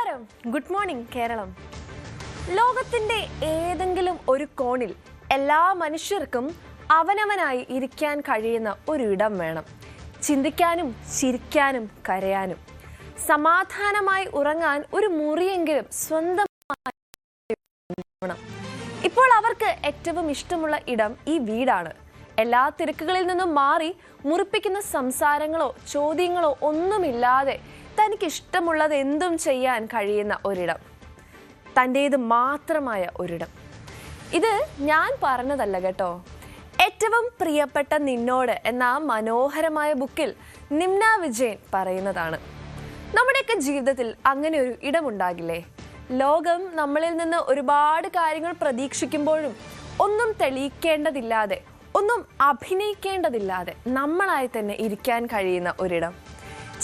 നമസ്കാരം. Good morning Keralam. ലോകത്തിന്റെ ഏതെങ്കിലും ഒരു കോണിൽ എല്ലാ മനുഷ്യർക്കും അവനവനായി ഇരിക്കാൻ കഴിയുന്ന ഒരു ഇടം വേണം. ചിന്തിക്കാനും ചിരിക്കാനും കരയാനും സമാധാനമായി ഉറങ്ങാൻ ഒരു മുറിയെങ്കിലും സ്വന്തമായി. ഇപ്പോൾ അവർക്ക് ഏറ്റവും ഇഷ്ടമുള്ള ഇടം ഈ വീടാണ്. എല്ലാ തിരക്കുകളിൽ നിന്നും മാറി മുറിപ്പിക്കുന്ന സംസാരങ്ങളോ ചോദ്യങ്ങളോ ഒന്നുമില്ലാതെ തനിക്ക് ഇഷ്ടമുള്ളത് എന്തും ചെയ്യാൻ കഴിയുന്ന ഒരിടം, തൻ്റേത് മാത്രമായ ഒരിടം. ഇത് ഞാൻ പറഞ്ഞതല്ല കേട്ടോ. ഏറ്റവും പ്രിയപ്പെട്ട നിന്നോട് എന്ന മനോഹരമായ ബുക്കിൽ നിമ്ന വിജയൻ പറയുന്നതാണ്. നമ്മുടെയൊക്കെ ജീവിതത്തിൽ അങ്ങനെ ഒരു ഇടമുണ്ടാകില്ലേ? ലോകം നമ്മളിൽ നിന്ന് ഒരുപാട് കാര്യങ്ങൾ പ്രതീക്ഷിക്കുമ്പോഴും ഒന്നും തെളിയിക്കേണ്ടതില്ലാതെ, ഒന്നും അഭിനയിക്കേണ്ടതില്ലാതെ നമ്മളായി തന്നെ ഇരിക്കാൻ കഴിയുന്ന ഒരിടം.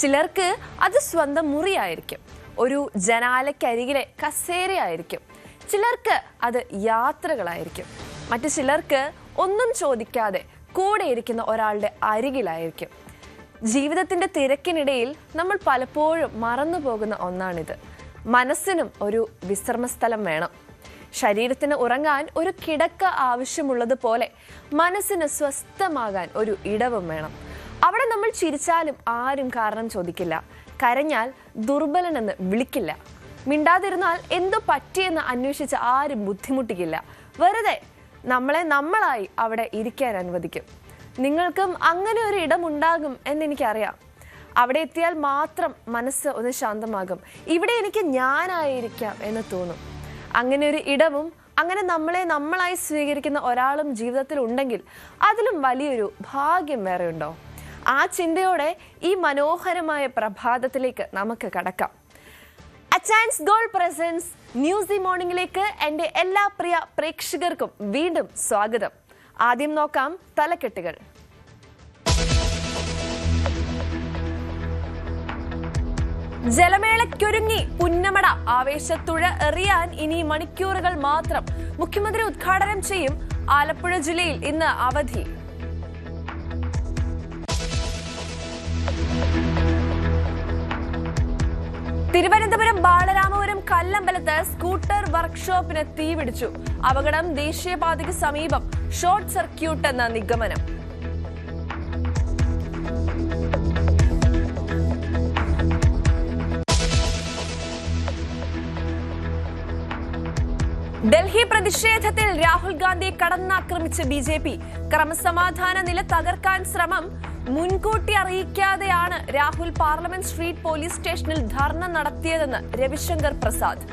ചിലർക്ക് അത് സ്വന്തം മുറിയായിരിക്കും, ഒരു ജനാലക്കരികിലെ കസേരയായിരിക്കും. ചിലർക്ക് അത് യാത്രകളായിരിക്കും. മറ്റു ചിലർക്ക് ഒന്നും ചോദിക്കാതെ കൂടെ ഇരിക്കുന്ന ഒരാളുടെ അരികിലായിരിക്കും. ജീവിതത്തിന്റെ തിരക്കിനിടയിൽ നമ്മൾ പലപ്പോഴും മറന്നു പോകുന്ന ഒന്നാണിത്. മനസ്സിനും ഒരു വിശ്രമസ്ഥലം വേണം. ശരീരത്തിന് ഉറങ്ങാൻ ഒരു കിടക്ക ആവശ്യമുള്ളതുപോലെ മനസ്സിന് സ്വസ്ഥമാകാൻ ഒരു ഇടവും വേണം. അവിടെ നമ്മൾ ചിരിച്ചാലും ആരും കാരണം ചോദിക്കില്ല, കരഞ്ഞാൽ ദുർബലനെന്ന് വിളിക്കില്ല, മിണ്ടാതിരുന്നാൽ എന്തു പറ്റിയെന്ന് അന്വേഷിച്ച് ആരും ബുദ്ധിമുട്ടിക്കില്ല. വെറുതെ നമ്മളെ നമ്മളായി അവിടെ ഇരിക്കാൻ അനുവദിക്കും. നിങ്ങൾക്കും അങ്ങനെ ഒരു ഇടമുണ്ടാകും എന്നെനിക്കറിയാം. അവിടെ എത്തിയാൽ മാത്രം മനസ്സ് ഒന്ന് ശാന്തമാകും. ഇവിടെ എനിക്ക് ഞാനായിരിക്കാം എന്ന് തോന്നും. അങ്ങനെ ഒരു ഇടവും അങ്ങനെ നമ്മളെ നമ്മളായി സ്വീകരിക്കുന്ന ഒരാളും ജീവിതത്തിൽ ഉണ്ടെങ്കിൽ അതിലും വലിയൊരു ഭാഗ്യം വേറെ ഉണ്ടോ? ആ ചിന്തയോടെ ഈ മനോഹരമായ പ്രഭാതത്തിലേക്ക് നമുക്ക് കടക്കാം. അച്ചയൻസ് ഗോൾഡ് പ്രസൻസ് ന്യൂസ് മോർണിംഗിലേക്ക് എൻ്റെ എല്ലാ പ്രിയ പ്രേക്ഷകർക്കും വീണ്ടും സ്വാഗതം. ആദ്യം നോക്കാം തലക്കെട്ടുകൾ. ജലമേളയ്ക്കൊരുങ്ങി പുന്നമട. ആവേശത്തുഴ എറിയാൻ ഇനി മണിക്കൂറുകൾ മാത്രം. മുഖ്യമന്ത്രി ഉദ്ഘാടനം ചെയ്യും. ആലപ്പുഴ ജില്ലയിൽ ഇന്ന് അവധി. തിരുവനന്തപുരം ബാലരാമപുരം കല്ലമ്പലത്ത് സ്കൂട്ടർ വർക്ക്ഷോപ്പിന് തീപിടിച്ചു. അപകടം ദേശീയപാതയ്ക്ക് സമീപം. ഷോർട്ട് സർക്യൂട്ട് എന്ന നിഗമനം. ഡൽഹി പ്രതിഷേധത്തിൽ രാഹുൽ ഗാന്ധിയെ കടന്നാക്രമിച്ച് BJP. ക്രമസമാധാന നില തകർക്കാൻ ശ്രമം. മുൻകൂട്ടി അറിയിക്കാതെയാണ് രാഹുൽ പാർലമെന്റ് സ്ട്രീറ്റ് പോലീസ് സ്റ്റേഷനിൽ ധർണ നടത്തിയതെന്ന് രവിശങ്കർ പ്രസാദ്.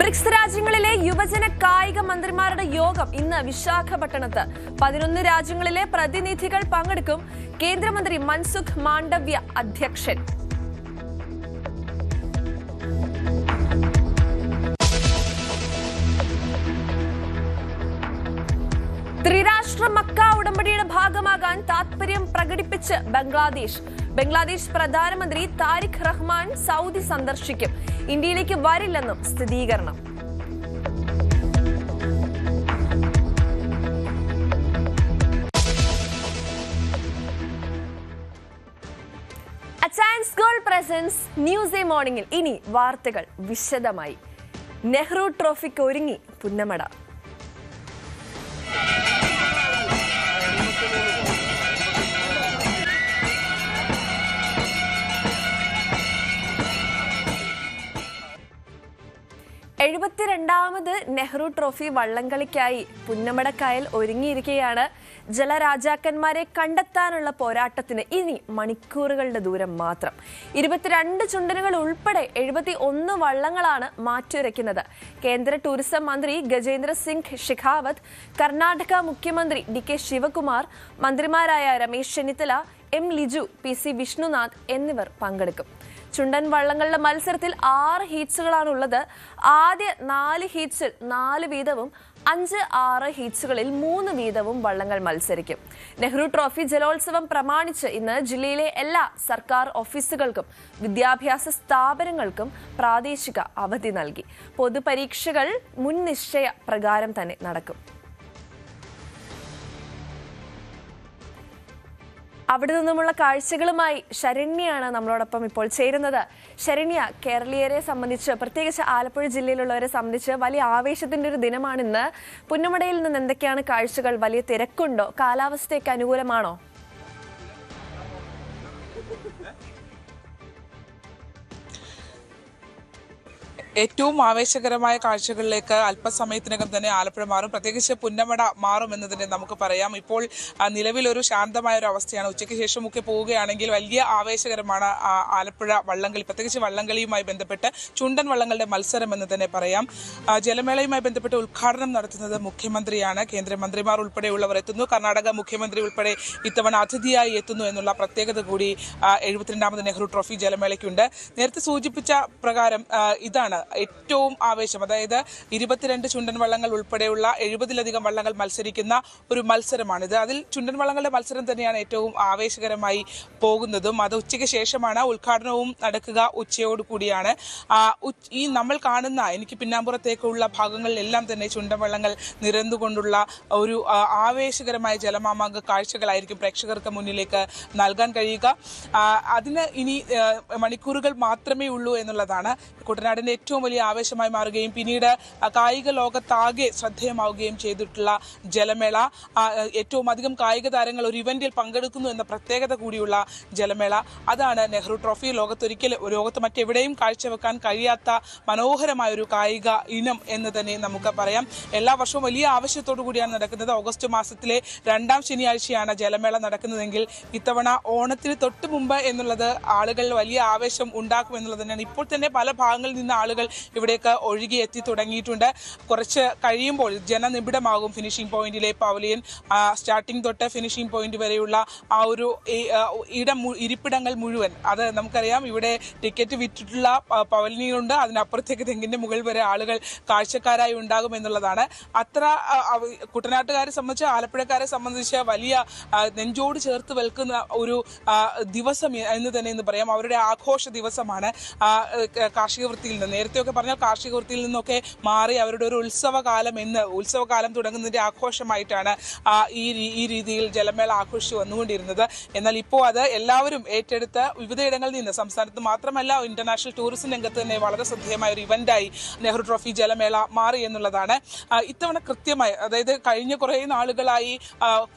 ബ്രിക്സ് രാജ്യങ്ങളിലെ യുവജന കായിക മന്ത്രിമാരുടെ യോഗം ഇന്ന് വിശാഖപട്ടണത്ത്. 11 രാജ്യങ്ങളിലെ പ്രതിനിധികൾ പങ്കെടുക്കും. കേന്ദ്രമന്ത്രി മൻസുഖ് മാണ്ഡവ്യ അധ്യക്ഷൻ. ത്രിരാഷ്ട്ര മക്ക ഉടമ്പടിയുടെ ഭാഗമാകാൻ താൽപര്യം പ്രകടിപ്പിച്ച് ബംഗ്ലാദേശ് പ്രധാനമന്ത്രി താരിഖ് റഹ്മാൻ സൗദി സന്ദർശിക്കും. ഇന്ത്യയിലേക്ക് വരില്ലെന്നും സ്ഥിരീകരണം. അച്ചയൻസ് ഗോൾഡ് പ്രസൻസ് ന്യൂസ് മോർണിംഗിൽ ഇനി വാർത്തകൾ വിശദമായി. നെഹ്റു ട്രോഫിക്ക് ഒരുങ്ങി പുന്നമട. എഴുപത്തിരണ്ടാമത് നെഹ്റു ട്രോഫി വള്ളംകളിക്കായി പുന്നമടക്കായൽ ഒരുങ്ങിയിരിക്കുകയാണ്. ജലരാജാക്കന്മാരെ കണ്ടെത്താനുള്ള പോരാട്ടത്തിന് ഇനി മണിക്കൂറുകളുടെ ദൂരം മാത്രം. 22 ചുണ്ടനുകൾ ഉൾപ്പെടെ 71 വള്ളങ്ങളാണ് മാറ്റുരയ്ക്കുന്നത്. കേന്ദ്ര ടൂറിസം മന്ത്രി ഗജേന്ദ്ര സിംഗ് ഷെഖാവത്ത്, കർണാടക മുഖ്യമന്ത്രി DK ശിവകുമാർ, മന്ത്രിമാരായ രമേശ് ചെന്നിത്തല, M ലിജു, PC വിഷ്ണുനാഥ് എന്നിവർ പങ്കെടുക്കും. ചുണ്ടൻ വള്ളങ്ങളുടെ മത്സരത്തിൽ 6 ഹീറ്റ്സുകളാണുള്ളത്. ആദ്യ 4 ഹീറ്റ്സിൽ 4 വീതവും 5-6 ഹീറ്റ്സുകളിൽ 3 വീതവും വള്ളങ്ങൾ മത്സരിക്കും. നെഹ്റു ട്രോഫി ജലോത്സവം പ്രമാണിച്ച് ഇന്ന് ജില്ലയിലെ എല്ലാ സർക്കാർ ഓഫീസുകൾക്കും വിദ്യാഭ്യാസ സ്ഥാപനങ്ങൾക്കും പ്രാദേശിക അവധി നൽകി. പൊതുപരീക്ഷകൾ മുൻനിശ്ചയ പ്രകാരം തന്നെ നടക്കും. അവിടെ നിന്നുമുള്ള കാഴ്ചകളുമായി ശരണ്യാണ് നമ്മളോടൊപ്പം ഇപ്പോൾ ചേരുന്നത്. ശരണ്യ, കേരളീയരെ സംബന്ധിച്ച്, പ്രത്യേകിച്ച് ആലപ്പുഴ ജില്ലയിലുള്ളവരെ സംബന്ധിച്ച് വലിയ ആവേശത്തിന്റെ ഒരു ദിനമാണിന്ന്. പുന്നമടയിൽ നിന്ന് എന്തൊക്കെയാണ് കാഴ്ചകൾ? വലിയ തിരക്കുണ്ടോ? കാലാവസ്ഥയ്ക്ക് അനുകൂലമാണോ? ഏറ്റവും ആവേശകരമായ കാഴ്ചകളിലേക്ക് അല്പസമയത്തിനകം തന്നെ ആലപ്പുഴ മാറും. പ്രത്യേകിച്ച് പുന്നമട മാറുമെന്ന് തന്നെ നമുക്ക് പറയാം. ഇപ്പോൾ നിലവിലൊരു ശാന്തമായ ഒരു അവസ്ഥയാണ്. ഉച്ചയ്ക്ക് ശേഷമൊക്കെ പോവുകയാണെങ്കിൽ വലിയ ആവേശകരമാണ് ആലപ്പുഴ വള്ളംകളി. പ്രത്യേകിച്ച് വള്ളംകളിയുമായി ബന്ധപ്പെട്ട് ചുണ്ടൻ വള്ളങ്ങളുടെ മത്സരം എന്ന് തന്നെ പറയാം. ജലമേളയുമായി ബന്ധപ്പെട്ട് ഉദ്ഘാടനം നടത്തുന്നത് മുഖ്യമന്ത്രിയാണ്. കേന്ദ്രമന്ത്രിമാർ ഉൾപ്പെടെയുള്ളവർ എത്തുന്നു. കർണാടക മുഖ്യമന്ത്രി ഉൾപ്പെടെ ഇത്തവണ അതിഥിയായി എത്തുന്നു എന്നുള്ള പ്രത്യേകത കൂടി 72ാമത് നെഹ്റു ട്രോഫി ജലമേളയ്ക്കുണ്ട്. നേരത്തെ സൂചിപ്പിച്ച പ്രകാരം ഇതാണ് ഏറ്റവും ആവേശം. അതായത് 22 ചുണ്ടൻ വള്ളങ്ങൾ ഉൾപ്പെടെയുള്ള 70ലധികം വള്ളങ്ങൾ മത്സരിക്കുന്ന ഒരു മത്സരമാണിത്. അതിൽ ചുണ്ടൻ വള്ളങ്ങളുടെ മത്സരം തന്നെയാണ് ഏറ്റവും ആവേശകരമായി പോകുന്നതും. അത് ഉച്ചയ്ക്ക് ശേഷമാണ്. ഉദ്ഘാടനവും നടക്കുക ഉച്ചയോട് കൂടിയാണ്. ഈ നമ്മൾ കാണുന്ന എനിക്ക് പിന്നാമ്പുറത്തേക്കുള്ള ഭാഗങ്ങളിലെല്ലാം തന്നെ ചുണ്ടൻ വള്ളങ്ങൾ നിരന്നുകൊണ്ടുള്ള ഒരു ആവേശകരമായ ജലമാമാങ്ക കാഴ്ചകളായിരിക്കും പ്രേക്ഷകർക്ക് മുന്നിലേക്ക് നൽകാൻ കഴിയുക. അതിന് ഇനി മണിക്കൂറുകൾ മാത്രമേ ഉള്ളൂ എന്നുള്ളതാണ് കുട്ടനാടിന്റെ ഏറ്റവും വലിയ ആവേശമായി മാറുകയും പിന്നീട് കായിക ലോകത്താകെ ശ്രദ്ധേയമാവുകയും ചെയ്തിട്ടുള്ള ജലമേള. ഏറ്റവും അധികം കായിക താരങ്ങൾ ഒരു ഇവന്റിൽ പങ്കെടുക്കുന്നു എന്ന പ്രത്യേകത കൂടിയുള്ള ജലമേള. അതാണ് നെഹ്റു ട്രോഫി. ലോകത്ത് മറ്റെവിടെയും കാഴ്ചവെക്കാൻ കഴിയാത്ത മനോഹരമായ ഒരു കായിക ഇനം എന്ന് തന്നെ നമുക്ക് പറയാം. എല്ലാ വർഷവും വലിയ ആവേശത്തോടു കൂടിയാണ് നടക്കുന്നത്. ഓഗസ്റ്റ് മാസത്തിലെ 2ാം ശനിയാഴ്ചയാണ് ജലമേള നടക്കുന്നതെങ്കിൽ ഇത്തവണ ഓണത്തിന് തൊട്ട് മുമ്പ് എന്നുള്ളത് ആളുകൾ വലിയ ആവേശം ഉണ്ടാക്കുമെന്നുള്ളത് തന്നെയാണ്. ഇപ്പോൾ തന്നെ പല ഭാഗങ്ങളിൽ നിന്ന് ആളുകൾ ഇവിടേക്ക് ഒഴുകി എത്തി തുടങ്ങിയിട്ടുണ്ട്. കുറച്ച് കഴിയുമ്പോൾ ജനനിബിഡമാകും ഫിനിഷിംഗ് പോയിന്റിലെ പവലിയൻ. സ്റ്റാർട്ടിംഗ് തൊട്ട് ഫിനിഷിംഗ് പോയിന്റ് വരെയുള്ള ആ ഒരു ഇരിപ്പിടങ്ങൾ മുഴുവൻ, അത് നമുക്കറിയാം. ഇവിടെ ടിക്കറ്റ് വിറ്റിട്ടുള്ള പവലിയനുണ്ട്. അതിനപ്പുറത്തേക്ക് തെങ്ങിന്റെ മുകളിൽ വരെ ആളുകൾ കാഴ്ചക്കാരായി ഉണ്ടാകും എന്നുള്ളതാണ്. അത്ര കുട്ടനാട്ടുകാരെ സംബന്ധിച്ച്, ആലപ്പുഴക്കാരെ സംബന്ധിച്ച് വലിയ നെഞ്ചോട് ചേർത്ത് വെൽക്കുന്ന ഒരു ദിവസം എന്ന് തന്നെ എന്ന് പറയാം. അവരുടെ ആഘോഷ ദിവസമാണ് കാർഷിക വൃത്തിയിൽ നിന്ന്. നേരത്തെയൊക്കെ പറഞ്ഞാൽ കാർഷിക വൃത്തിയിൽ നിന്നൊക്കെ മാറി അവരുടെ ഒരു ഉത്സവകാലം തുടങ്ങുന്നതിന്റെ ആഘോഷമായിട്ടാണ് ഈ രീതിയിൽ ജലമേള ആഘോഷിച്ചു വന്നുകൊണ്ടിരുന്നത്. എന്നാൽ ഇപ്പോൾ അത് എല്ലാവരും ഏറ്റെടുത്ത് വിവിധയിടങ്ങളിൽ നിന്ന്, സംസ്ഥാനത്ത് മാത്രമല്ല ഇന്റർനാഷണൽ ടൂറിസം രംഗത്ത് തന്നെ വളരെ ശ്രദ്ധേയമായ ഒരു ഇവന്റായി നെഹ്റു ട്രോഫി ജലമേള മാറി എന്നുള്ളതാണ്. ഇത്തവണ കൃത്യമായി, അതായത് കഴിഞ്ഞ കുറേ നാളുകളായി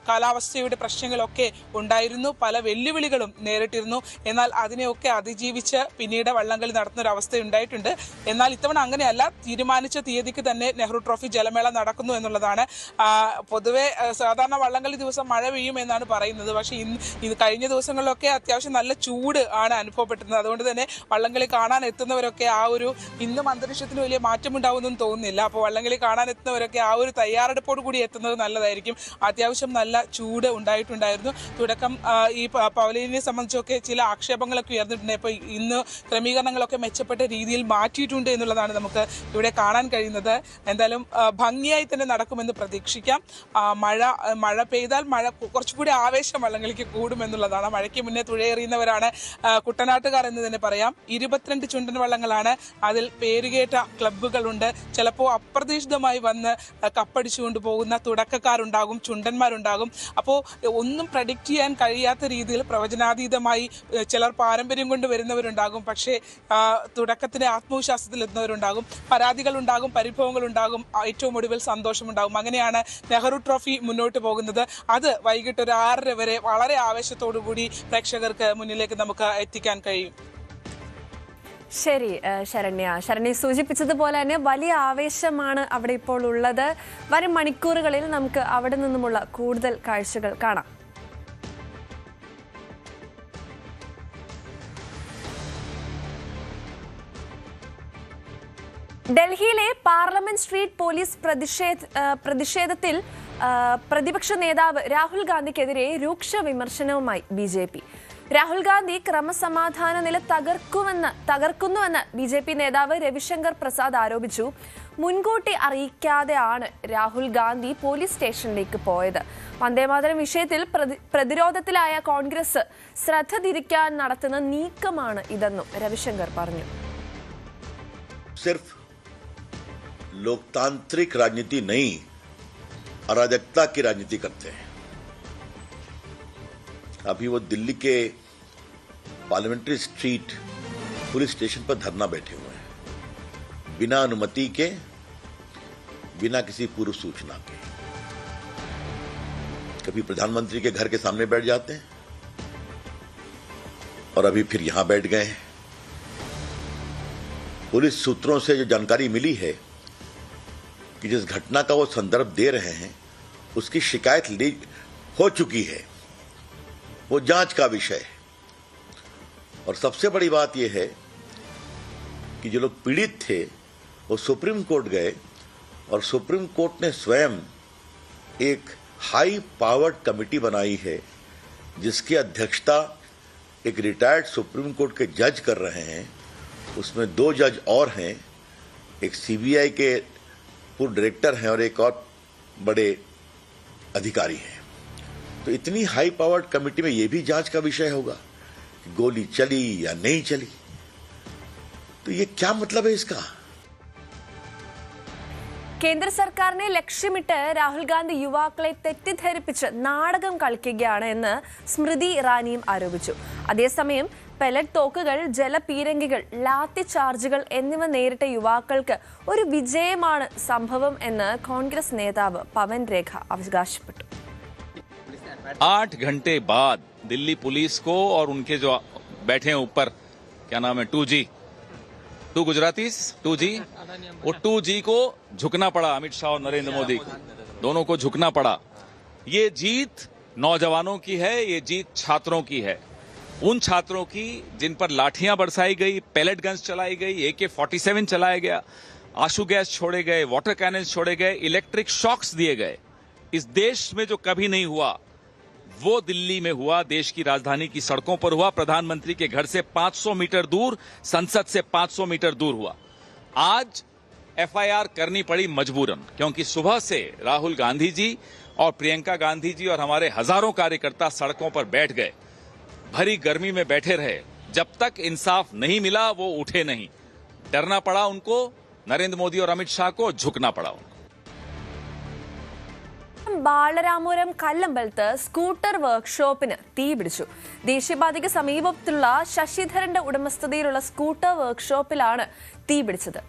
കാലാവസ്ഥയുടെ പ്രശ്നങ്ങളൊക്കെ ഉണ്ടായിരുന്നു. പല വെല്ലുവിളികളും നേരിട്ടിരുന്നു. എന്നാൽ അതിനെയൊക്കെ അതിജീവിച്ച് പിന്നീട് വള്ളംകളി നടത്തുന്ന ഒരു അവസ്ഥ ഉണ്ടായിട്ടുണ്ട്. എന്നാൽ ഇത്തവണ അങ്ങനെയല്ല. തീരുമാനിച്ച തീയതിക്ക് തന്നെ നെഹ്റു ട്രോഫി ജലമേള നടക്കുന്നു എന്നുള്ളതാണ്. പൊതുവെ സാധാരണ വള്ളംകളി ദിവസം മഴ പെയ്യും എന്നാണ് പറയുന്നത്. പക്ഷേ ഇന്ന് കഴിഞ്ഞ ദിവസങ്ങളിലൊക്കെ അത്യാവശ്യം നല്ല ചൂട് ആണ് അനുഭവപ്പെട്ടിരുന്നത്. അതുകൊണ്ട് തന്നെ വള്ളംകളി കാണാൻ എത്തുന്നവരൊക്കെ ഇന്നും അന്തരീക്ഷത്തിന് വലിയ മാറ്റമുണ്ടാവുമെന്നും തോന്നുന്നില്ല. അപ്പോൾ വള്ളംകളി കാണാൻ എത്തുന്നവരൊക്കെ ആ ഒരു തയ്യാറെടുപ്പോട് കൂടി എത്തുന്നത് നല്ലതായിരിക്കും. അത്യാവശ്യം നല്ല ചൂട് ഉണ്ടായിട്ടുണ്ടായിരുന്നു. തുടക്കം ഈ പവലിയനെ സംബന്ധിച്ചൊക്കെ ചില ആക്ഷേപങ്ങളൊക്കെ ഉയർന്നിട്ടുണ്ട്. ഇപ്പോൾ ഇന്ന് ക്രമീകരണങ്ങളൊക്കെ മെച്ചപ്പെട്ട രീതിയിൽ മാറ്റിയിട്ടുണ്ട് എന്നുള്ളതാണ് നമുക്ക് ഇവിടെ കാണാൻ കഴിയുന്നത്. എന്തായാലും ഭംഗിയായി തന്നെ നടക്കുമെന്ന് പ്രതീക്ഷിക്കാം. മഴ പെയ്താൽ കുറച്ചുകൂടി ആവേശം വള്ളംകളിക്ക് കൂടുമെന്നുള്ളതാണ്. മഴയ്ക്ക് മുന്നേ തുഴയെറിയുന്നവരാണ് കുട്ടനാട്ടുകാർ എന്ന് തന്നെ പറയാം. 22 ചുണ്ടൻ വള്ളങ്ങളാണ്. അതിൽ പേരുകേട്ട ക്ലബ്ബുകളുണ്ട്. ചിലപ്പോൾ അപ്രതീക്ഷിതമായി വന്ന് കപ്പടിച്ചുകൊണ്ട് പോകുന്ന തുടക്കക്കാരുണ്ടാകും, ചുണ്ടന്മാരുണ്ടാകും. അപ്പോൾ ഒന്നും പ്രഡിക്റ്റ് ചെയ്യാൻ കഴിയാത്ത രീതിയിൽ പ്രവചനാതീതമായി ചിലർ പാരമ്പര്യം കൊണ്ട് വരുന്നവരുണ്ടാകും. പക്ഷേ തുടക്കത്തിന് ആത്മവിശ്വാസത്തിൽ എത്തുന്നവരുണ്ടാകും. പരാതികളുണ്ടാകും, പരിഭവങ്ങളുണ്ടാകും, ഏറ്റവും ഒടുവിൽ സന്തോഷമുണ്ടാകും. അങ്ങനെയാണ് നെഹ്റു ട്രോഫി മുന്നോട്ട് പോകുന്നത്. അത് വൈകിട്ട് ഒരു 6:30 വരെ വളരെ ആവേശത്തോടു കൂടി പ്രേക്ഷകർക്ക് മുന്നിലേക്ക് നമുക്ക് എത്തിക്കാൻ കഴിയും. ശരി ശരണ്യ സൂചിപ്പിച്ചതുപോലെ തന്നെ വലിയ ആവേശമാണ് അവിടെ ഇപ്പോൾ ഉള്ളത്. വരും മണിക്കൂറുകളിൽ നമുക്ക് അവിടെ നിന്നുമുള്ള കൂടുതൽ കാഴ്ചകൾ കാണാം. ഡൽഹിയിലെ പാർലമെന്റ് സ്ട്രീറ്റ് പോലീസ് പ്രതിഷേധത്തിൽ പ്രതിപക്ഷ നേതാവ് രാഹുൽ ഗാന്ധിക്കെതിരെ രൂക്ഷ വിമർശനവുമായി BJP. രാഹുൽ ഗാന്ധി ക്രമസമാധാന നില തകർക്കുന്നുവെന്ന് BJP നേതാവ് രവിശങ്കർ പ്രസാദ് ആരോപിച്ചു. മുൻകൂട്ടി അറിയിക്കാതെയാണ് രാഹുൽ ഗാന്ധി പോലീസ് സ്റ്റേഷനിലേക്ക് പോയത്. വന്ദേമാതരം വിഷയത്തിൽ പ്രതിരോധത്തിലായ കോൺഗ്രസ് ശ്രദ്ധ തിരിക്കാൻ നടത്തുന്ന നീക്കമാണ് ഇതെന്നും രവിശങ്കർ പറഞ്ഞു. लोकतांत्रिक राजनीति नहीं, अराजकता की राजनीति करते हैं। अभी वो दिल्ली के पार्लियामेंट्री स्ट्रीट पुलिस स्टेशन पर धरना बैठे हुए हैं, बिना अनुमति के, बिना किसी पूर्व सूचना के। कभी प्रधानमंत्री के घर के सामने बैठ जाते हैं और अभी फिर यहां बैठ गए हैं। पुलिस सूत्रों से जो जानकारी मिली है कि जिस घटना का वो संदर्भ दे रहे हैं उसकी शिकायत हो चुकी है, वो जांच का विषय है। और सबसे बड़ी बात यह है कि जो लोग पीड़ित थे वो सुप्रीम कोर्ट गए और सुप्रीम कोर्ट ने स्वयं एक हाई पावर्ड कमेटी बनाई है जिसकी अध्यक्षता एक रिटायर्ड सुप्रीम कोर्ट के जज कर रहे हैं। उसमें 2 जज और हैं, एक सीबीआई के पूर्व डायरेक्टर हैं और एक और बड़े अधिकारी हैं। तो इतनी हाई पावर्ड कमेटी में यह भी जांच का विषय होगा कि गोली चली या नहीं चली। तो ये क्या मतलब है इसका? കേന്ദ്ര സർക്കാരിനെ ലക്ഷ്യമിട്ട് രാഹുൽ ഗാന്ധി യുവാക്കളെ തെറ്റിദ്ധരിപ്പിച്ച് നാടകം കളിക്കുകയാണ് എന്ന് സ്മൃതി ഇറാനിയും ആരോപിച്ചു. അതേസമയം പെലറ്റ് തോക്കുകൾ, ജലപീരങ്കികൾ, ലാത്തി ചാർജുകൾ എന്നിവ നേരിട്ട യുവാക്കൾക്ക് ഒരു വിജയമാണ് സംഭവം എന്ന് കോൺഗ്രസ് നേതാവ് പവൻ രേഖ അവകാശപ്പെട്ടു. 8 घंटे बाद दिल्ली पुलिस को और उनके जो बैठे हैं ऊपर, क्या नाम है, 2G, 2 गुजरातीस 2G, वो 2G को झुकना पड़ा। अमित शाह और नरेंद्र मोदी दोनों को झुकना पड़ा। ये जीत नौजवानों की है, ये जीत छात्रों की है। उन छात्रों की जिन पर लाठियां बरसाई गई, पैलेट गन्स चलाई गई, AK-47 चलाया गया, आंसू गैस छोड़े गए, वाटर कैनन छोड़े गए, इलेक्ट्रिक शॉक्स दिए गए। इस देश में जो कभी नहीं हुआ वो दिल्ली में हुआ, देश की राजधानी की सड़कों पर हुआ, प्रधानमंत्री के घर से 500 मीटर दूर, संसद से 500 मीटर दूर हुआ। आज FIR करनी पड़ी मजबूरन, क्योंकि सुबह से राहुल गांधी जी और प्रियंका गांधी जी और हमारे हजारों कार्यकर्ता सड़कों पर बैठ गए, भरी गर्मी में बैठे रहे। जब तक इंसाफ नहीं मिला वो उठे नहीं। डरना पड़ा उनको, नरेंद्र मोदी और अमित शाह को झुकना पड़ा उनको। ബാലരാമപുരം കല്ലമ്പലത്ത് സ്കൂട്ടർ വർക്ക്ഷോപ്പിന് തീപിടിച്ചു. ദേശീയപാതയ്ക്ക് സമീപത്തുള്ള ശശിധരന്റെ ഉടമസ്ഥതയിലുള്ള സ്കൂട്ടർ വർക്ക്ഷോപ്പിലാണ് തീപിടിച്ചത്.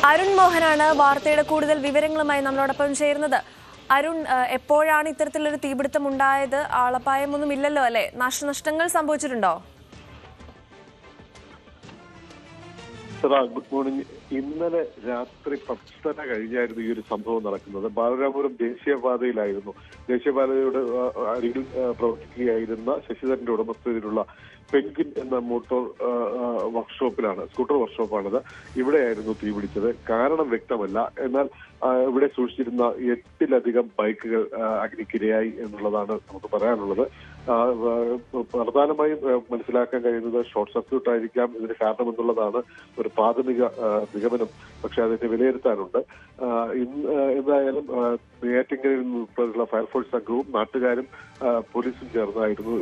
അരുൺ മോഹനാണ് വാർത്തയുടെ കൂടുതൽ വിവരങ്ങളുമായി നമ്മളോടൊപ്പം ചേരുന്നത്. അരുൺ, എപ്പോഴാണ് ഇത്തരത്തിലൊരു തീപിടുത്തം ഉണ്ടായത്? ആളപായമൊന്നും ഇല്ലല്ലോ അല്ലെ? നാശനഷ്ടങ്ങൾ സംഭവിച്ചിട്ടുണ്ടോ? Good morning. ഇന്നലെ രാത്രി 10:30 കഴിഞ്ഞായിരുന്നു ഈ ഒരു സംഭവം നടക്കുന്നത്. ബാലരാമപുരം ദേശീയപാതയിലായിരുന്നു. ദേശീയപാതയുടെ അരികിൽ പ്രവർത്തിക്കുകയായിരുന്ന ശശിധരന്റെ ഉടമസ്ഥതയിലുള്ള പെൻഗിൻ എന്ന മോട്ടോർ വർക്ക്ഷോപ്പിലാണ്, സ്കൂട്ടർ വർക്ക്ഷോപ്പാണിത്. ഇവിടെയായിരുന്നു തീപിടിച്ചത്. കാരണം വ്യക്തമല്ല. എന്നാൽ ഇവിടെ സൂക്ഷിച്ചിരുന്ന 8-ലധികം ബൈക്കുകൾ അഗ്നിക്കിരയായി എന്നുള്ളതാണ് നമുക്ക് പറയാനുള്ളത്. പ്രധാനമായും മനസ്സിലാക്കാൻ കഴിയുന്നത് ഷോർട്ട് സർക്യൂട്ട് ആയിരിക്കാം ഇതിന് കാരണമെന്നുള്ളതാണ് ഒരു പ്രാഥമിക നിഗമനം. പക്ഷെ അതിന്റെ വിലയിരുത്താനുണ്ട്. എന്തായാലും നെയ്യാറ്റിൻകരയിൽ നിന്നുള്ള ഫയർഫോഴ്സ് സംഘവും നാട്ടുകാരും പോലീസും ചേർന്നായിരുന്നു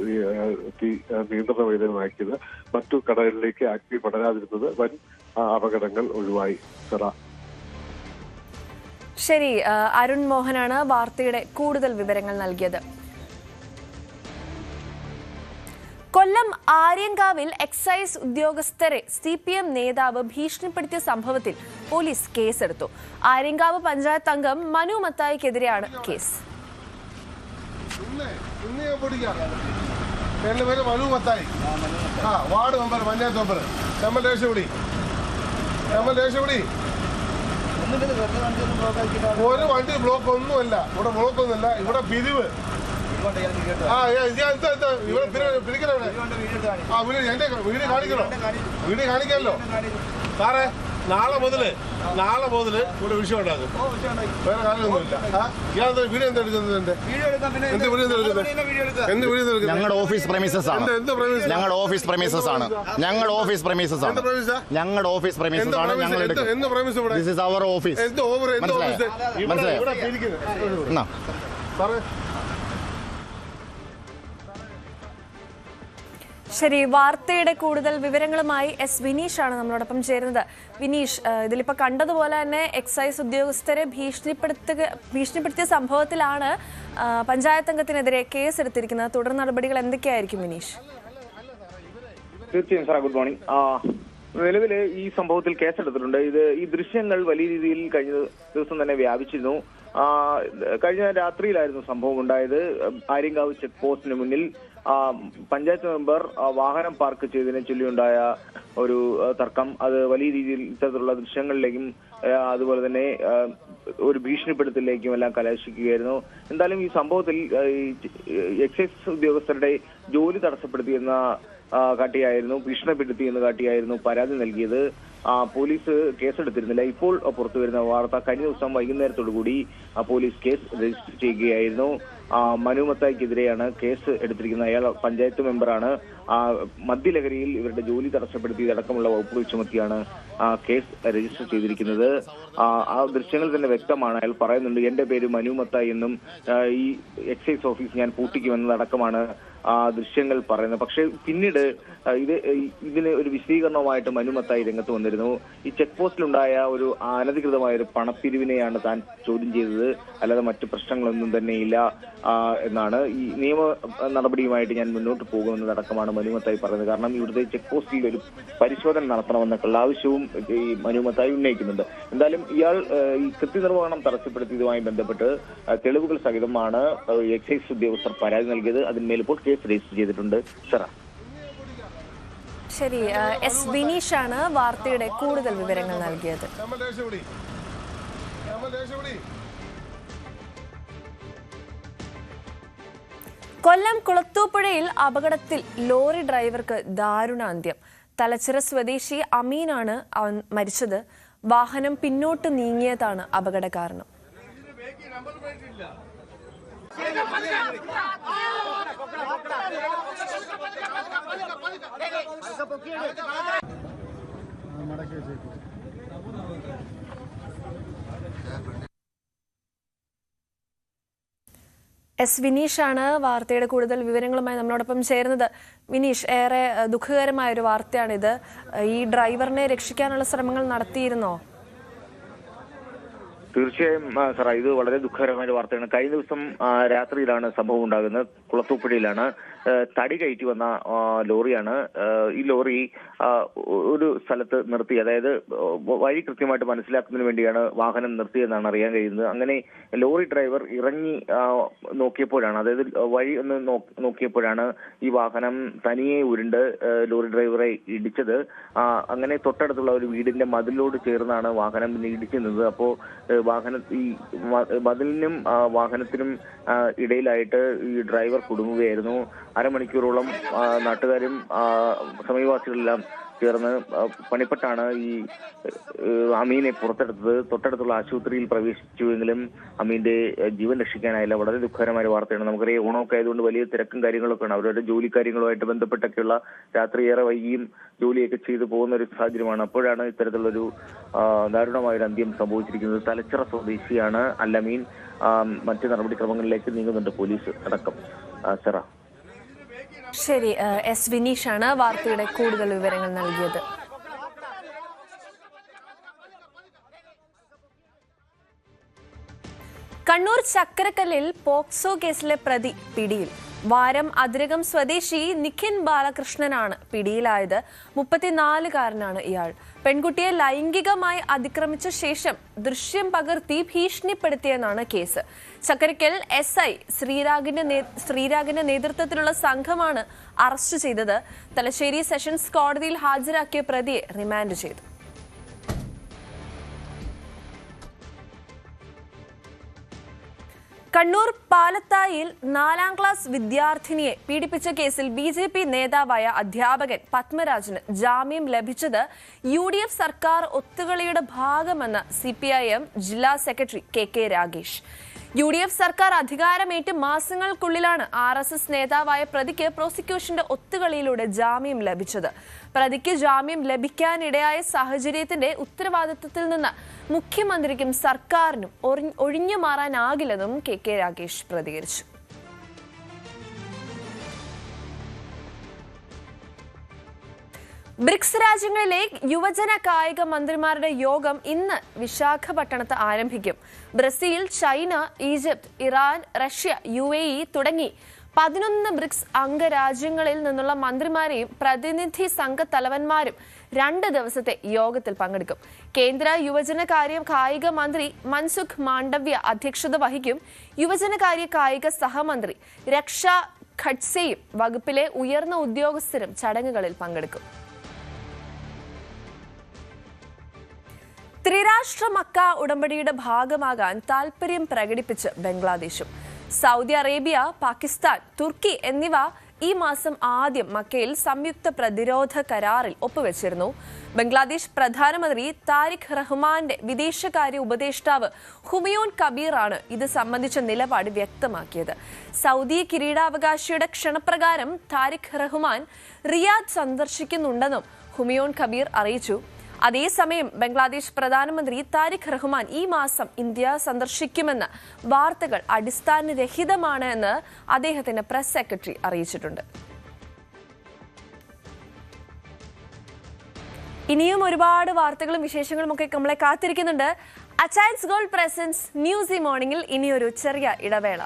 തീ നിയന്ത്രണ വിധേയമാക്കിയത്. മറ്റു കടകളിലേക്ക് അഗ്നി പടരാതിരുന്നത് വൻ അപകടങ്ങൾ ഒഴിവായി. ശരി, അരുൺ മോഹനാണ് വാർത്തയുടെ കൂടുതൽ വിവരങ്ങൾ നൽകിയത്. കൊല്ലം ആര്യങ്കാവിൽ എക്സൈസ് ഉദ്യോഗസ്ഥരെ CPM നേതാവ് ഭീഷണിപ്പെടുത്തിയ സംഭവത്തിൽ പോലീസ് കേസെടുത്തു. ആര്യങ്കാവ് പഞ്ചായത്ത് അംഗം മനു മത്തായിക്കെതിരെയാണ് കേസ്. ഒരു വണ്ടി ബ്ലോക്ക് ഒന്നുമല്ല, ഇവിടെ ബ്ലോക്ക് ഒന്നുമില്ല, ഇവിടെ പിരിവ്. വീഡിയോ കാണിക്കണോ? വീഡിയോ കാണിക്കാമല്ലോ സാറേ. നാളെ മുതല് ഇവിടെ വിഷയം ഉണ്ടാകും. വേറെ കാര്യമൊന്നുമില്ല. ഇയാളെ വീഡിയോ എന്താ എടുക്കുന്നത്? എന്ത് വീഡിയോ എടുക്കുന്നത്? ഞങ്ങളുടെ ഓഫീസ് പ്രമിസസ് ആണ്. ഞങ്ങളുടെ ഓഫീസ് പ്രമിസസ് ആണ്. ഞങ്ങളുടെ ഓഫീസ് പ്രമിസസ് ആണ്. ഞങ്ങളുടെ ഓഫീസ് പ്രമിസസ് ആണ്. ഞങ്ങൾ എടുക്കും. This is our office. മനസ്സിലായോ? ശരി, വാർത്തയുടെ കൂടുതൽ വിവരങ്ങളുമായി എസ് വിനീഷ് ആണ് നമ്മളോടൊപ്പം ചേരുന്നത്. വിനീഷ്, ഇതിലിപ്പോൾ കണ്ടതുപോലെ തന്നെ എക്സൈസ് ഉദ്യോഗസ്ഥരെ ഭീഷണിപ്പെടുത്തിയ സംഭവത്തിലാണ് പഞ്ചായത്ത് അംഗത്തിനെതിരെ കേസെടുത്തിരിക്കുന്നത്. തുടർ നടപടികൾ എന്തൊക്കെയായിരിക്കും വിനീഷ്? തീർച്ചയായും സാർ, ഗുഡ് മോർണിംഗ്. നിലവിൽ ഈ സംഭവത്തിൽ കേസെടുത്തിട്ടുണ്ട്. ഈ ദൃശ്യങ്ങൾ വലിയ രീതിയിൽ കഴിഞ്ഞ ദിവസം തന്നെ വ്യാപിച്ചിരുന്നു. കഴിഞ്ഞ രാത്രിയിലായിരുന്നു സംഭവം ഉണ്ടായത്. ആര്യങ്കാവ് ചെക്ക് പോസ്റ്റിന് മുന്നിൽ പഞ്ചായത്ത് മെമ്പർ വാഹനം പാർക്ക് ചെയ്തതിനെ ചൊല്ലിയുണ്ടായ ഒരു തർക്കം, അത് വലിയ രീതിയിൽ ഇത്തരത്തിലുള്ള ദൃശ്യങ്ങളിലേക്കും അതുപോലെ തന്നെ ഒരു ഭീഷണിപ്പെടുത്തലിലേക്കും എല്ലാം കലാശിക്കുകയായിരുന്നു. എന്തായാലും ഈ സംഭവത്തിൽ എക്സൈസ് ഉദ്യോഗസ്ഥരുടെ ജോലി തടസ്സപ്പെടുത്തിയെന്ന കാട്ടിയായിരുന്നു, ഭീഷണിപ്പെടുത്തിയെന്ന് കാട്ടിയായിരുന്നു പരാതി നൽകിയത്. പോലീസ് കേസെടുത്തിരുന്നില്ല. ഇപ്പോൾ പുറത്തുവരുന്ന വാർത്ത, കഴിഞ്ഞ ദിവസം വൈകുന്നേരത്തോടുകൂടി പോലീസ് കേസ് രജിസ്റ്റർ ചെയ്യുകയായിരുന്നു. മനു മത്തായിക്കെതിരെയാണ് കേസ് എടുത്തിരിക്കുന്നത്. അയാൾ പഞ്ചായത്ത് മെമ്പറാണ്. മദ്യലഹരിയിൽ ഇവരുടെ ജോലി തടസ്സപ്പെടുത്തിയതടക്കമുള്ള വകുപ്പുകൾ ചുമത്തിയാണ് കേസ് രജിസ്റ്റർ ചെയ്തിരിക്കുന്നത്. ആ ദൃശ്യങ്ങൾ തന്നെ വ്യക്തമാണ്. അയാൾ പറയുന്നുണ്ട്, എന്റെ പേര് മനു മത്തായി എന്നും ഈ എക്സൈസ് ഓഫീസ് ഞാൻ പൂട്ടിക്കുമെന്നതടക്കമാണ് ദൃശ്യങ്ങൾ പറയുന്നത്. പക്ഷെ പിന്നീട് ഇതിന് ഒരു വിശദീകരണവുമായിട്ട് മനു മത്തായി രംഗത്ത് വന്നിരുന്നു. ഈ ചെക്ക് പോസ്റ്റിലുണ്ടായ ഒരു അനധികൃതമായ ഒരു പണപ്പിരിവിനെയാണ് താൻ ചോദ്യം ചെയ്തത്, അല്ലാതെ മറ്റു പ്രശ്നങ്ങളൊന്നും തന്നെയില്ല എന്നാണ്. ഈ നിയമ നടപടിയുമായിട്ട് ഞാൻ മുന്നോട്ട് പോകുമെന്നതടക്കമാണ് മനു മത്തായി പറയുന്നത്. കാരണം ഇവിടുത്തെ ചെക്ക് പോസ്റ്റിൽ ഒരു പരിശോധന നടത്തണമെന്നൊക്കെയുള്ള ആവശ്യവും ഈ മനു മത്തായി ഉന്നയിക്കുന്നുണ്ട്. എന്തായാലും ഇയാൾ ഈ കൃത്യനിർവഹണം തടസ്സപ്പെടുത്തിയതുമായി ബന്ധപ്പെട്ട് തെളിവുകൾ സഹിതമാണ് എക്സൈസ് ഉദ്യോഗസ്ഥർ പരാതി നൽകിയത്. അതിന്മേൽ ഇപ്പോൾ കേസ് രജിസ്റ്റർ ചെയ്തിട്ടുണ്ട്. ശരി, എസ് വിനീഷ് ആണ് വാർത്തയുടെ കൂടുതൽ വിവരങ്ങൾ നൽകിയത്. കൊല്ലം കുളത്തൂപ്പുഴയിൽ അപകടത്തിൽ ലോറി ഡ്രൈവർക്ക് ദാരുണാന്ത്യം. തലച്ചിറ സ്വദേശി അമീനാണ് മരിച്ചത്. വാഹനം പിന്നോട്ട് നീങ്ങിയതാണ് അപകട കാരണം. എസ് വിനീഷ് ആണ് വാർത്തയുടെ കൂടുതൽ വിവരങ്ങളുമായി നമ്മളോടൊപ്പം ചേരുന്നത്. വിനീഷ്, ഏറെ ദുഃഖകരമായ ഒരു വാർത്തയാണിത്. ഈ ഡ്രൈവറിനെ രക്ഷിക്കാനുള്ള ശ്രമങ്ങൾ നടത്തിയിരുന്നോ? തീർച്ചയായും സാർ, ഇത് വളരെ ദുഃഖകരമായ ഒരു വാർത്തയാണ്. കഴിഞ്ഞ ദിവസം രാത്രിയിലാണ് സംഭവം ഉണ്ടാകുന്നത്. കുളത്തൂപ്പുഴയിലാണ്. തടി കയറ്റി വന്ന ലോറിയാണ്. ഈ ലോറി ഒരു സ്ഥലത്ത് നിർത്തി, അതായത് വഴി കൃത്യമായിട്ട് മനസ്സിലാക്കുന്നതിന് വേണ്ടിയാണ് വാഹനം നിർത്തിയെന്നാണ് അറിയാൻ കഴിയുന്നത്. അങ്ങനെ ലോറി ഡ്രൈവർ ഇറങ്ങി നോക്കിയപ്പോഴാണ്, അതായത് വഴി ഒന്ന് നോക്കിയപ്പോഴാണ് ഈ വാഹനം തനിയെ ഉരുണ്ട് ലോറി ഡ്രൈവറെ ഇടിച്ചത്. അങ്ങനെ തൊട്ടടുത്തുള്ള ഒരു വീടിന്റെ മതിലോട് ചേർന്നാണ് വാഹനം പിന്നെ ഇടിച്ചു നിന്നത്. അപ്പോ ഈ മതിലിനും വാഹനത്തിനും ഇടയിലായിട്ട് ഈ ഡ്രൈവർ കുടുങ്ങുകയായിരുന്നു. അരമണിക്കൂറോളം നാട്ടുകാരും സമീപവാസികളെല്ലാം ചേർന്ന് പണിപ്പെട്ടാണ് ഈ അമീനെ പുറത്തെടുത്തത്. തൊട്ടടുത്തുള്ള ആശുപത്രിയിൽ പ്രവേശിച്ചുവെങ്കിലും അമീന്റെ ജീവൻ രക്ഷിക്കാനായില്ല. വളരെ ദുഃഖകരമായ വാർത്തയാണ്. നമുക്കറിയാം, ഓണമൊക്കെ ആയതുകൊണ്ട് വലിയ തിരക്കും കാര്യങ്ങളൊക്കെയാണ്. അവരുടെ ജോലി കാര്യങ്ങളുമായിട്ട് ബന്ധപ്പെട്ടൊക്കെയുള്ള രാത്രി ഏറെ വൈകിയും ജോലിയൊക്കെ ചെയ്തു പോകുന്ന ഒരു സാഹചര്യമാണ്. അപ്പോഴാണ് ഇത്തരത്തിലുള്ളൊരു ദാരുണമായൊരു അന്ത്യം സംഭവിച്ചിരിക്കുന്നത്. തലച്ചിറ സ്വദേശിയാണ് അല്ലമീൻ. മറ്റു നടപടിക്രമങ്ങളിലേക്ക് നീങ്ങുന്നുണ്ട് പോലീസ് അടക്കം. ശരി, എസ് വിനീഷ് ആണ് വാർത്തയുടെ കൂടുതൽ വിവരങ്ങൾ നൽകിയത്. കണ്ണൂർ ചക്കരക്കല്ലിൽ പോക്സോ കേസിലെ പ്രതി പിടിയിൽ. വാരം അതിരകം സ്വദേശി നിഖിൻ ബാലകൃഷ്ണനാണ് പിടിയിലായത്. 34-കാരനാണ് ഇയാൾ. പെൺകുട്ടിയെ ലൈംഗികമായി അതിക്രമിച്ച ശേഷം ദൃശ്യം പകർത്തി ഭീഷണിപ്പെടുത്തിയെന്നാണ് കേസ്. ചക്കരക്കൽ SI ശ്രീരാഗിന്റെ നേതൃത്വത്തിലുള്ള സംഘമാണ് അറസ്റ്റ് ചെയ്തത്. തലശ്ശേരി സെഷൻസ് കോടതിയിൽ ഹാജരാക്കിയ പ്രതിയെ റിമാൻഡ് ചെയ്തു. കണ്ണൂർ പാലത്തായിൽ 4ാം ക്ലാസ് വിദ്യാർത്ഥിനിയെ പീഡിപ്പിച്ച കേസിൽ BJP നേതാവായ അധ്യാപകൻ പത്മരാജന് ജാമ്യം ലഭിച്ചത് UDF സർക്കാർ ഒത്തുകളിയുടെ ഭാഗമെന്ന് CPIM ജില്ലാ സെക്രട്ടറി KK രാഗേഷ്. UDF സർക്കാർ അധികാരമേറ്റ് മാസങ്ങൾക്കുള്ളിലാണ് RSS നേതാവായ പ്രതിക്ക് പ്രോസിക്യൂഷന്റെ ഒത്തുകളിയിലൂടെ ജാമ്യം ലഭിച്ചത്. പ്രതിക്ക് ജാമ്യം ലഭിക്കാനിടയായ സാഹചര്യത്തിന്റെ ഉത്തരവാദിത്തത്തിൽ നിന്ന് മുഖ്യമന്ത്രിക്കും സർക്കാരിനും ഒഴിഞ്ഞു മാറാനാകില്ലെന്നും KK രാഗേഷ് പ്രതികരിച്ചു. ബ്രിക്സ് രാജ്യങ്ങളിലെ യുവജന കായിക മന്ത്രിമാരുടെ യോഗം ഇന്ന് വിശാഖപട്ടണത്ത് ആരംഭിക്കും. Brazil, China, Egypt, Iran, Russia, UAE തുടങ്ങി 11 ബ്രിക്സ് അംഗരാജ്യങ്ങളിൽ നിന്നുള്ള മന്ത്രിമാരെയും പ്രതിനിധി സംഘ തലവന്മാരും 2 ദിവസത്തെ യോഗത്തിൽ പങ്കെടുക്കും. കേന്ദ്ര യുവജനകാര്യ കായിക മന്ത്രി മൻസുഖ് മാണ്ഡവ്യ അധ്യക്ഷത വഹിക്കും. യുവജനകാര്യ കായിക സഹമന്ത്രി രക്ഷ ഖഡ്സെയും വകുപ്പിലെ ഉയർന്ന ഉദ്യോഗസ്ഥരും ചടങ്ങുകളിൽ പങ്കെടുക്കും. ത്രിരാഷ്ട്ര മക്ക ഉടമ്പടിയുടെ ഭാഗമാകാൻ താൽപര്യം പ്രകടിപ്പിച്ച് ബംഗ്ലാദേശും. സൗദി അറേബ്യ, പാകിസ്ഥാൻ, തുർക്കി എന്നിവ ഈ മാസം ആദ്യം മക്കയിൽ സംയുക്ത പ്രതിരോധ കരാറിൽ ഒപ്പുവെച്ചിരുന്നു. ബംഗ്ലാദേശ് പ്രധാനമന്ത്രി താരിഖ് റഹ്മാന്റെ വിദേശകാര്യ ഉപദേഷ്ടാവ് ഹുമയൂൺ കബീറാണ് ഇത് സംബന്ധിച്ച നിലപാട് വ്യക്തമാക്കിയത്. സൗദി കിരീടാവകാശിയുടെ ക്ഷണപ്രകാരം താരിഖ് റഹ്മാൻ റിയാദ് സന്ദർശിക്കുന്നുണ്ടെന്നും ഹുമയൂൺ കബീർ അറിയിച്ചു. അതേസമയം ബംഗ്ലാദേശ് പ്രധാനമന്ത്രി താരിഖ് റഹ്മാൻ ഈ മാസം ഇന്ത്യ സന്ദർശിക്കുമെന്ന വാർത്തകൾ അടിസ്ഥാനരഹിതമാണ് എന്ന് അദ്ദേഹത്തിന്റെ പ്രസ് സെക്രട്ടറി അറിയിച്ചിട്ടുണ്ട്. ഇനിയും ഒരുപാട് വാർത്തകളും വിശേഷങ്ങളും ഒക്കെ നമ്മളെ കാത്തിരിക്കുന്നുണ്ട്. അച്ചയൻസ് ഗോൾഡ് പ്രസൻസ് ന്യൂസ് മോർണിംഗിൽ ഇനിയൊരു ചെറിയ ഇടവേള.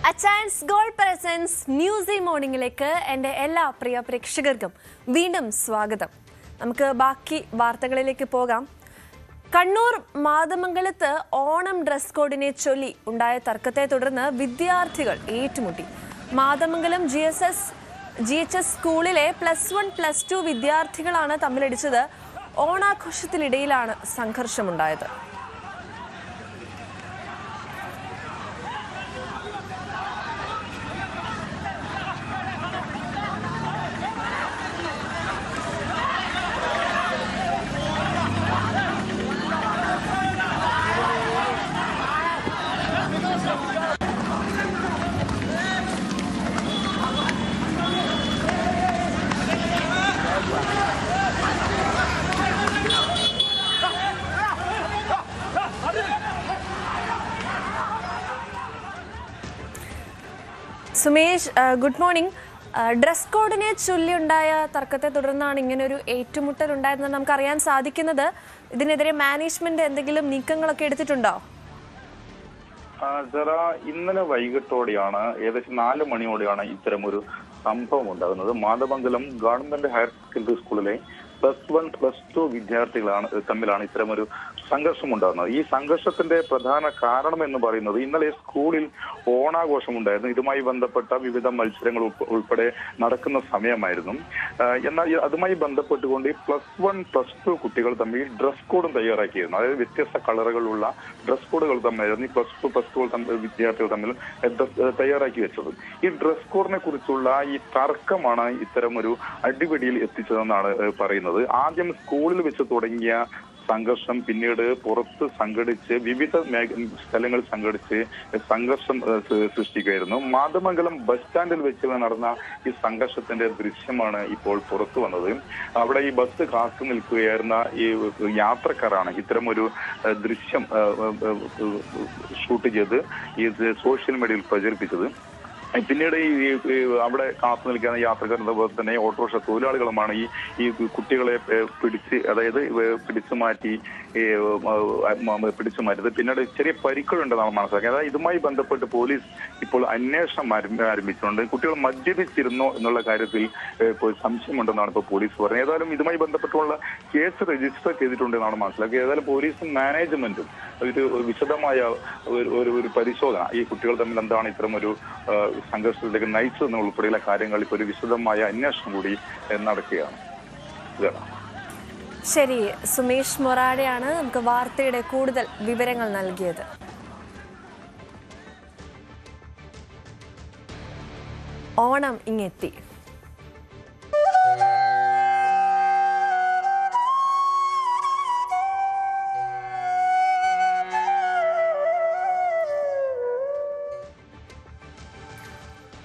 അച്ചയൻസ് ഗോൾഡ് പ്രസൻസ് ന്യൂസ് മോർണിംഗിലേക്ക് എൻ്റെ എല്ലാ പ്രിയ പ്രേക്ഷകർക്കും വീണ്ടും സ്വാഗതം. നമുക്ക് ബാക്കി വാർത്തകളിലേക്ക് പോകാം. കണ്ണൂർ മാതമംഗലത്ത് ഓണം ഡ്രസ് കോഡിനെ ചൊല്ലി ഉണ്ടായ തർക്കത്തെ തുടർന്ന് വിദ്യാർത്ഥികൾ ഏറ്റുമുട്ടി. മാതമംഗലം GHS സ്കൂളിലെ +1, +2 വിദ്യാർത്ഥികളാണ് തമ്മിലടിച്ചത്. ഓണാഘോഷത്തിനിടയിലാണ് സംഘർഷമുണ്ടായത്. Sumesh, good morning. ഡ്രസ് കോഡിനെ ചൊല്ലിയുണ്ടായ തർക്കത്തെ തുടർന്നാണ് ഇങ്ങനൊരു ഏറ്റുമുട്ടൽ ഉണ്ടായതെന്ന് നമുക്കറിയാൻ സാധിക്കുന്നത്. ഇതിനെതിരെ മാനേജ്മെന്റ് എന്തെങ്കിലും നീക്കങ്ങളൊക്കെ എടുത്തിട്ടുണ്ടോ? ഇന്നലെ വൈകിട്ടോടെയാണ്, ഏകദേശം 4 മണിയോടെയാണ് ഇത്തരമൊരു സംഭവം ഉണ്ടാകുന്നത്. മാതമംഗലം ഗവൺമെന്റ് ഹയർ സെക്കൻഡറി സ്കൂളിലെ +1, +2 വിദ്യാർത്ഥികളാണ് തമ്മിലാണ് ഇത്തരമൊരു സംഘർഷം ഉണ്ടാകുന്നത്. ഈ സംഘർഷത്തിന്റെ പ്രധാന കാരണം എന്ന് പറയുന്നത് ഇന്നലെ സ്കൂളിൽ ഓണാഘോഷമുണ്ടായിരുന്നു. ഇതുമായി ബന്ധപ്പെട്ട വിവിധ മത്സരങ്ങൾ ഉൾപ്പെടെ നടക്കുന്ന സമയമായിരുന്നു. എന്നാൽ അതുമായി ബന്ധപ്പെട്ടുകൊണ്ട് +1, +2 കുട്ടികൾ തമ്മിൽ ഡ്രസ് കോഡും തയ്യാറാക്കിയിരുന്നു. അതായത് വ്യത്യസ്ത കളറുകളുള്ള ഡ്രസ് കോഡുകൾ തമ്മിലായിരുന്നു ഈ +2, +2 വിദ്യാർത്ഥികൾ തമ്മിൽ തയ്യാറാക്കി വെച്ചത്. ഈ ഡ്രസ് കോഡിനെ കുറിച്ചുള്ള ഈ തർക്കമാണ് ഇത്തരമൊരു അടിപിടിയിൽ എത്തിച്ചതെന്നാണ് പറയുന്നത്. ആദ്യം സ്കൂളിൽ വെച്ച് തുടങ്ങിയ സംഘർഷം പിന്നീട് പുറത്ത് സംഘടിച്ച് വിവിധ സ്ഥലങ്ങളിൽ സംഘടിച്ച് സംഘർഷം സൃഷ്ടിക്കുകയായിരുന്നു. മാതമംഗലം ബസ് സ്റ്റാൻഡിൽ വെച്ച് നടന്ന ഈ സംഘർഷത്തിന്റെ ദൃശ്യമാണ് ഇപ്പോൾ പുറത്തു വന്നത്. അവിടെ ഈ ബസ് കാത്തു നിൽക്കുകയായിരുന്ന ഈ യാത്രക്കാരാണ് ഇത്തരമൊരു ദൃശ്യം ഷൂട്ട് ചെയ്ത് ഈ സോഷ്യൽ മീഡിയയിൽ പ്രചരിപ്പിച്ചത്. പിന്നീട് ഈ അവിടെ കാത്തു നിൽക്കുന്ന യാത്രക്കാരുടെ പോലെ തന്നെ ഓട്ടോറിക്ഷ തൊഴിലാളികളുമാണ് ഈ കുട്ടികളെ പിടിച്ചു മാറ്റിയത്. പിന്നീട് ചെറിയ പരിക്കുകളുണ്ടെന്നാണ് മനസ്സിലാക്കിയത്. അതായത് ഇതുമായി ബന്ധപ്പെട്ട് പോലീസ് ഇപ്പോൾ അന്വേഷണം ആരംഭിച്ചിട്ടുണ്ട്. കുട്ടികൾ മദ്യപിച്ചിരുന്നോ എന്നുള്ള കാര്യത്തിൽ സംശയമുണ്ടെന്നാണ് ഇപ്പോൾ പോലീസ് പറയുന്നത്. ഏതായാലും ഇതുമായി ബന്ധപ്പെട്ടുള്ള കേസ് രജിസ്റ്റർ ചെയ്തിട്ടുണ്ടെന്നാണ് മനസ്സിലാക്കിയത്. ഏതായാലും പോലീസും മാനേജ്മെന്റും ഒരു വിശദമായ ഒരു പരിശോധന ഈ കുട്ടികൾ തമ്മിൽ എന്താണ് ഇത്തരമൊരു സംഘർഷത്തിലേക്ക് നയിച്ചതെന്ന് ഉൾപ്പെടെയുള്ള കാര്യങ്ങൾ ഇപ്പോൾ ഒരു വിശദമായ അന്വേഷണം കൂടി നടക്കുകയാണ്. ശരി, സുമേഷ് മൊറാടെയാണ് നമുക്ക് വാർത്തയുടെ കൂടുതൽ വിവരങ്ങൾ നൽകിയത്. ഓണം ഇങ്ങെത്തി.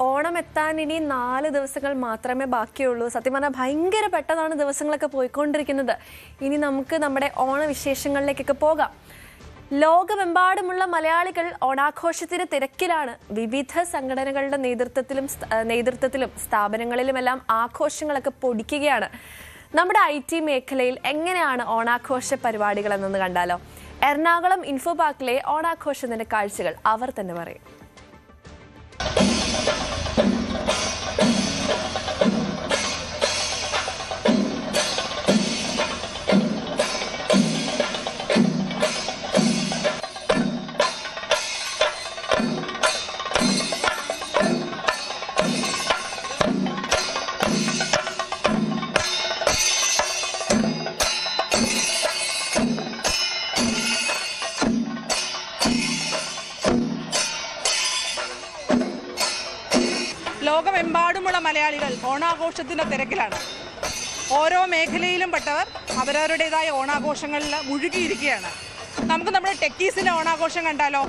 ഓണം എത്താൻ ഇനി 4 ദിവസങ്ങൾ മാത്രമേ ബാക്കിയുള്ളൂ. സത്യം പറഞ്ഞാൽ ഭയങ്കര പെട്ടെന്നാണ് ദിവസങ്ങളൊക്കെ പോയിക്കൊണ്ടിരിക്കുന്നത്. ഇനി നമുക്ക് നമ്മുടെ ഓണവിശേഷങ്ങളിലേക്കൊക്കെ പോകാം. ലോകമെമ്പാടുമുള്ള മലയാളികൾ ഓണാഘോഷത്തിന് തിരക്കിലാണ്. വിവിധ സംഘടനകളുടെ നേതൃത്വത്തിലും സ്ഥാപനങ്ങളിലുമെല്ലാം ആഘോഷങ്ങളൊക്കെ പൊടിക്കുകയാണ്. നമ്മുടെ IT മേഖലയിൽ എങ്ങനെയാണ് ഓണാഘോഷ പരിപാടികൾ എന്നൊന്ന് കണ്ടാലോ? എറണാകുളം ഇൻഫോ പാർക്കിലെ ഓണാഘോഷത്തിന്റെ കാഴ്ചകൾ അവർ തന്നെ പറയും. ലോകമെമ്പാടുമുള്ള മലയാളികൾ ഓണാഘോഷത്തിന്റെ തിരക്കിലാണ്. ഓരോ മേഖലയിലും പെട്ടവർ അവരവരുടേതായ ഓണാഘോഷങ്ങളിൽ മുഴുകിയിരിക്കുകയാണ്. നമുക്ക് നമ്മുടെ ടെക്കീസിന്റെ ഓണാഘോഷം കണ്ടാലോ?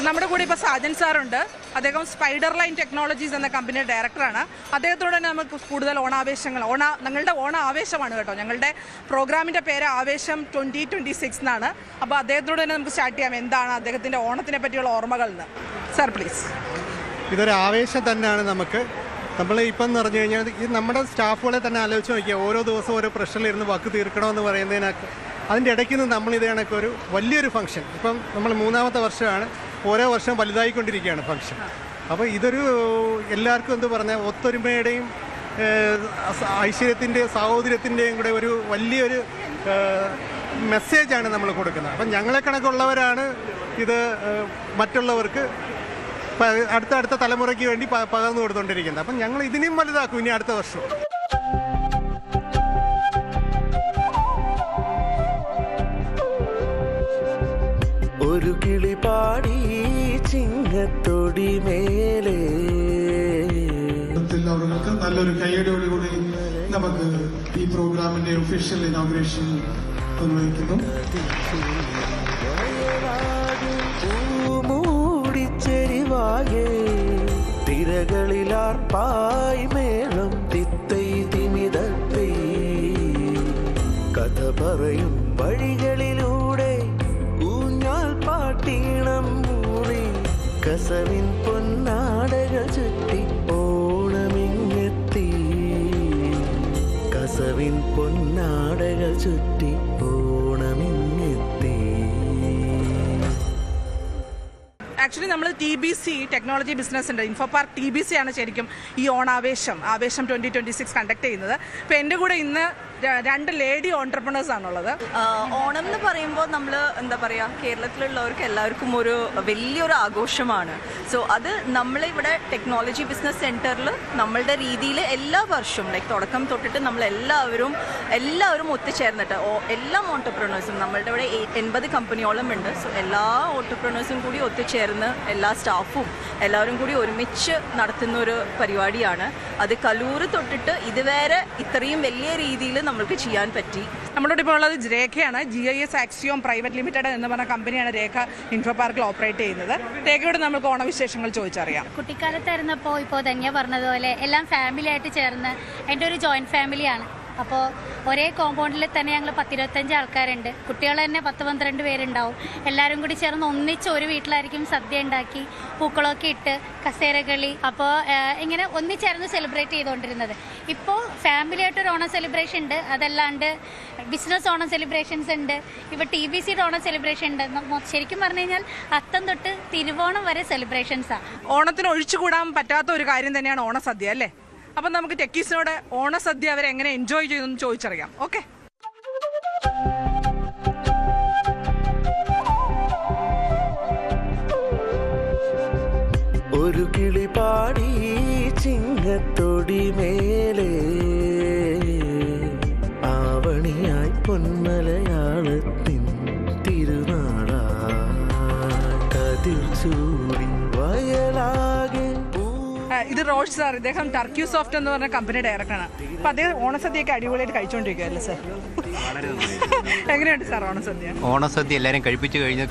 നമ്മുടെ കൂടെ ഇപ്പോൾ സാജൻ സാറുണ്ട്. അദ്ദേഹം സ്പൈഡർ ലൈൻ ടെക്നോളജീസ് എന്ന കമ്പനിയുടെ ഡയറക്ടറാണ്. അദ്ദേഹത്തോട് തന്നെ നമുക്ക് കൂടുതൽ ഓണാവേശങ്ങൾ ഞങ്ങളുടെ ഓണ ആവേശമാണ് കേട്ടോ. ഞങ്ങളുടെ പ്രോഗ്രാമിൻ്റെ പേര് ആവേശം 2026 എന്നാണ്. അപ്പോൾ അദ്ദേഹത്തോട് തന്നെ നമുക്ക് സ്റ്റാർട്ട് ചെയ്യാം. എന്താണ് അദ്ദേഹത്തിൻ്റെ ഓണത്തിനെ പറ്റിയുള്ള ഓർമ്മകൾ എന്ന്? Sir please. ഇതൊരു ആവേശം തന്നെയാണ് നമുക്ക്. നമ്മൾ ഇപ്പം എന്ന് പറഞ്ഞു കഴിഞ്ഞാൽ ഈ നമ്മുടെ സ്റ്റാഫുകളെ തന്നെ ആലോചിച്ച് നോക്കിയാൽ ഓരോ ദിവസവും ഓരോ പ്രഷറിലിരുന്ന് വർക്ക് തീർക്കണമെന്ന് പറയുന്നതിനൊക്കെ അതിൻ്റെ ഇടയ്ക്ക് നിന്ന് നമ്മളിത് കണക്കൊരു വലിയൊരു ഫംഗ്ഷൻ ഇപ്പം നമ്മൾ 3ാമത്തെ വർഷമാണ്. ഓരോ വർഷം വലുതായിക്കൊണ്ടിരിക്കുകയാണ് ഫംഗ്ഷൻ. അപ്പോൾ ഇതൊരു എല്ലാവർക്കും എന്ത് പറഞ്ഞാൽ ഒത്തൊരുമയുടെയും ഐശ്വര്യത്തിൻ്റെയും സാഹോദര്യത്തിൻ്റെയും കൂടെ ഒരു വലിയൊരു മെസ്സേജാണ് നമ്മൾ കൊടുക്കുന്നത്. അപ്പം ഞങ്ങളെ കണക്കുള്ളവരാണ് ഇത് മറ്റുള്ളവർക്ക് അടുത്ത തലമുറയ്ക്ക് വേണ്ടി പകർന്നു കൊടുത്തുകൊണ്ടിരിക്കുന്നത്. അപ്പം ഞങ്ങൾ ഇതിനെയും വലുതാക്കും ഇനി അടുത്ത വർഷം. ഒരു കിളി പാടി ചിങ്ങത്തൊടി മേലെ. അവർക്ക് നല്ലൊരു കൈയടിയോട് കൂടി നമുക്ക് ഈ പ്രോഗ്രാമിന്റെ ഒഫീഷ്യൽ ഇനോഗ്രേഷൻ നിർവഹിക്കുന്നു. മൂടിച്ചെരിവാകെ തിരകളിലാർപ്പായി മേളം തിത്തൈ തിമിതത്തൈ കഥ പറയും വഴികളിലൂടെ ഊഞ്ഞാൽ പാട്ടീണം മൂളി കസവിൻ പൊന്നാടകൾ ചുറ്റി ഓണമിങ്ങെത്തി. കസവിൻ പൊന്നാടകൾ ചുറ്റി ഓണമിങ്ങെത്തി. ആക്ച്വലി നമ്മൾ TBC ടെക്നോളജി ബിസിനസ് ഉണ്ട്, ഇൻഫോ പാർക്ക് TBC ആണ് ശരിക്കും ഈ ആവേശം 2026 കണ്ടക്ട് ചെയ്യുന്നത്. അപ്പോൾ എൻ്റെ കൂടെ ഇന്ന് 2 ലേഡി ഓൺട്രപ്രണേഴ്സ് ആണുള്ളത്. ഓണം എന്ന് പറയുമ്പോൾ നമ്മൾ എന്താ പറയുക, കേരളത്തിലുള്ളവർക്ക് എല്ലാവർക്കും ഒരു വലിയൊരു ആഘോഷമാണ്. സോ അത് നമ്മളിവിടെ ടെക്നോളജി ബിസിനസ് സെൻറ്ററിൽ നമ്മളുടെ രീതിയിൽ എല്ലാ വർഷവും തുടക്കം തൊട്ടിട്ട് എല്ലാവരും ഒത്തുചേർന്നിട്ട് എല്ലാ ഓൺട്രപ്രണേഴ്സും നമ്മളുടെ ഇവിടെ 80 കമ്പനിയോളം ഉണ്ട്. സോ എല്ലാ ഓൺട്രപ്രണേഴ്സും കൂടി ഒത്തുചേർന്ന് എല്ലാ സ്റ്റാഫും എല്ലാവരും കൂടി ഒരുമിച്ച് നടത്തുന്ന ഒരു പരിപാടിയാണ്. അത് കലൂർ തൊട്ടിട്ട് ഇതുവരെ ഇത്രയും വലിയ രീതിയിൽ നമ്മൾക്ക് ചെയ്യാൻ പറ്റി. നമ്മളോട് ഇപ്പോൾ ഉള്ളത് രേഖയാണ്. GIS ആക്സിയോം പ്രൈവറ്റ് ലിമിറ്റഡ് എന്ന് പറഞ്ഞ കമ്പനിയാണ് രേഖ ഇൻഫോ പാർക്കിൽ ഓപ്പറേറ്റ് ചെയ്യുന്നത്. രേഖയോട് നമുക്ക് ഓണവിശേഷങ്ങൾ ചോദിച്ചറിയാം. കുട്ടിക്കാലത്തായിരുന്നപ്പോൾ ഇപ്പോൾ ധന്യ പറഞ്ഞതുപോലെ എല്ലാം ഫാമിലി ആയിട്ട് ചേർന്ന് എൻ്റെ ഒരു ജോയിൻറ്റ് ഫാമിലിയാണ്. അപ്പോൾ ഒരേ കോമ്പൗണ്ടിൽ തന്നെ ഞങ്ങൾ 10-25 ആൾക്കാരുണ്ട്. കുട്ടികൾ തന്നെ 10-12 പേരുണ്ടാവും. എല്ലാവരും കൂടി ചേർന്ന് ഒന്നിച്ച് ഒരു വീട്ടിലായിരിക്കും സദ്യ ഉണ്ടാക്കി പൂക്കളമൊക്കെ ഇട്ട് കസേരകളി. അപ്പോൾ ഇങ്ങനെ ഒന്നിച്ചേർന്ന് സെലിബ്രേറ്റ് ചെയ്തുകൊണ്ടിരുന്നത്. ഇപ്പോൾ ഫാമിലിയായിട്ടൊരു ഓണം സെലിബ്രേഷൻ ഉണ്ട്. അതല്ലാണ്ട് ബിസിനസ് ഓണം സെലിബ്രേഷൻസ് ഉണ്ട്. ഇപ്പോൾ TBCയുടെ ഓണം സെലിബ്രേഷൻ ഉണ്ട്. ശരിക്കും പറഞ്ഞു കഴിഞ്ഞാൽ അത്തം തൊട്ട് തിരുവോണം വരെ സെലിബ്രേഷൻസാണ്. ഓണത്തിന് ഒഴിച്ചുകൂടാൻ പറ്റാത്ത ഒരു കാര്യം തന്നെയാണ് ഓണസദ്യ അല്ലേ? അപ്പം നമുക്ക് ടെക്കീസിനോട് ഓണസദ്യ അവരെ എങ്ങനെ എൻജോയ് ചെയ്തെന്ന് ചോദിച്ചറിയാം. ഓക്കെ, ഒരു കിളി പാടി ചിങ്ങത്തൊടി മേലെ ആവണിയായി പൊന്മലയാളത്തിൻ തിരുനാളാ കതിർ ചൂടി വയലാകെ. ഇത് റോഷ് സാർ, ഇദ്ദേഹം ടർക്യൂ സോഫ്റ്റ് എന്ന് പറഞ്ഞ കമ്പനി ഡയറക്ടറാണ്. അപ്പം അദ്ദേഹം ഓണസദ്യയൊക്കെ അടിപൊളിയായിട്ട് കഴിച്ചുകൊണ്ടിരിക്കുകയല്ലേ സാർ? എങ്ങനെയുണ്ട് സാർ ഓണസദ്യ? ഓണസദ്യ എല്ലാവരും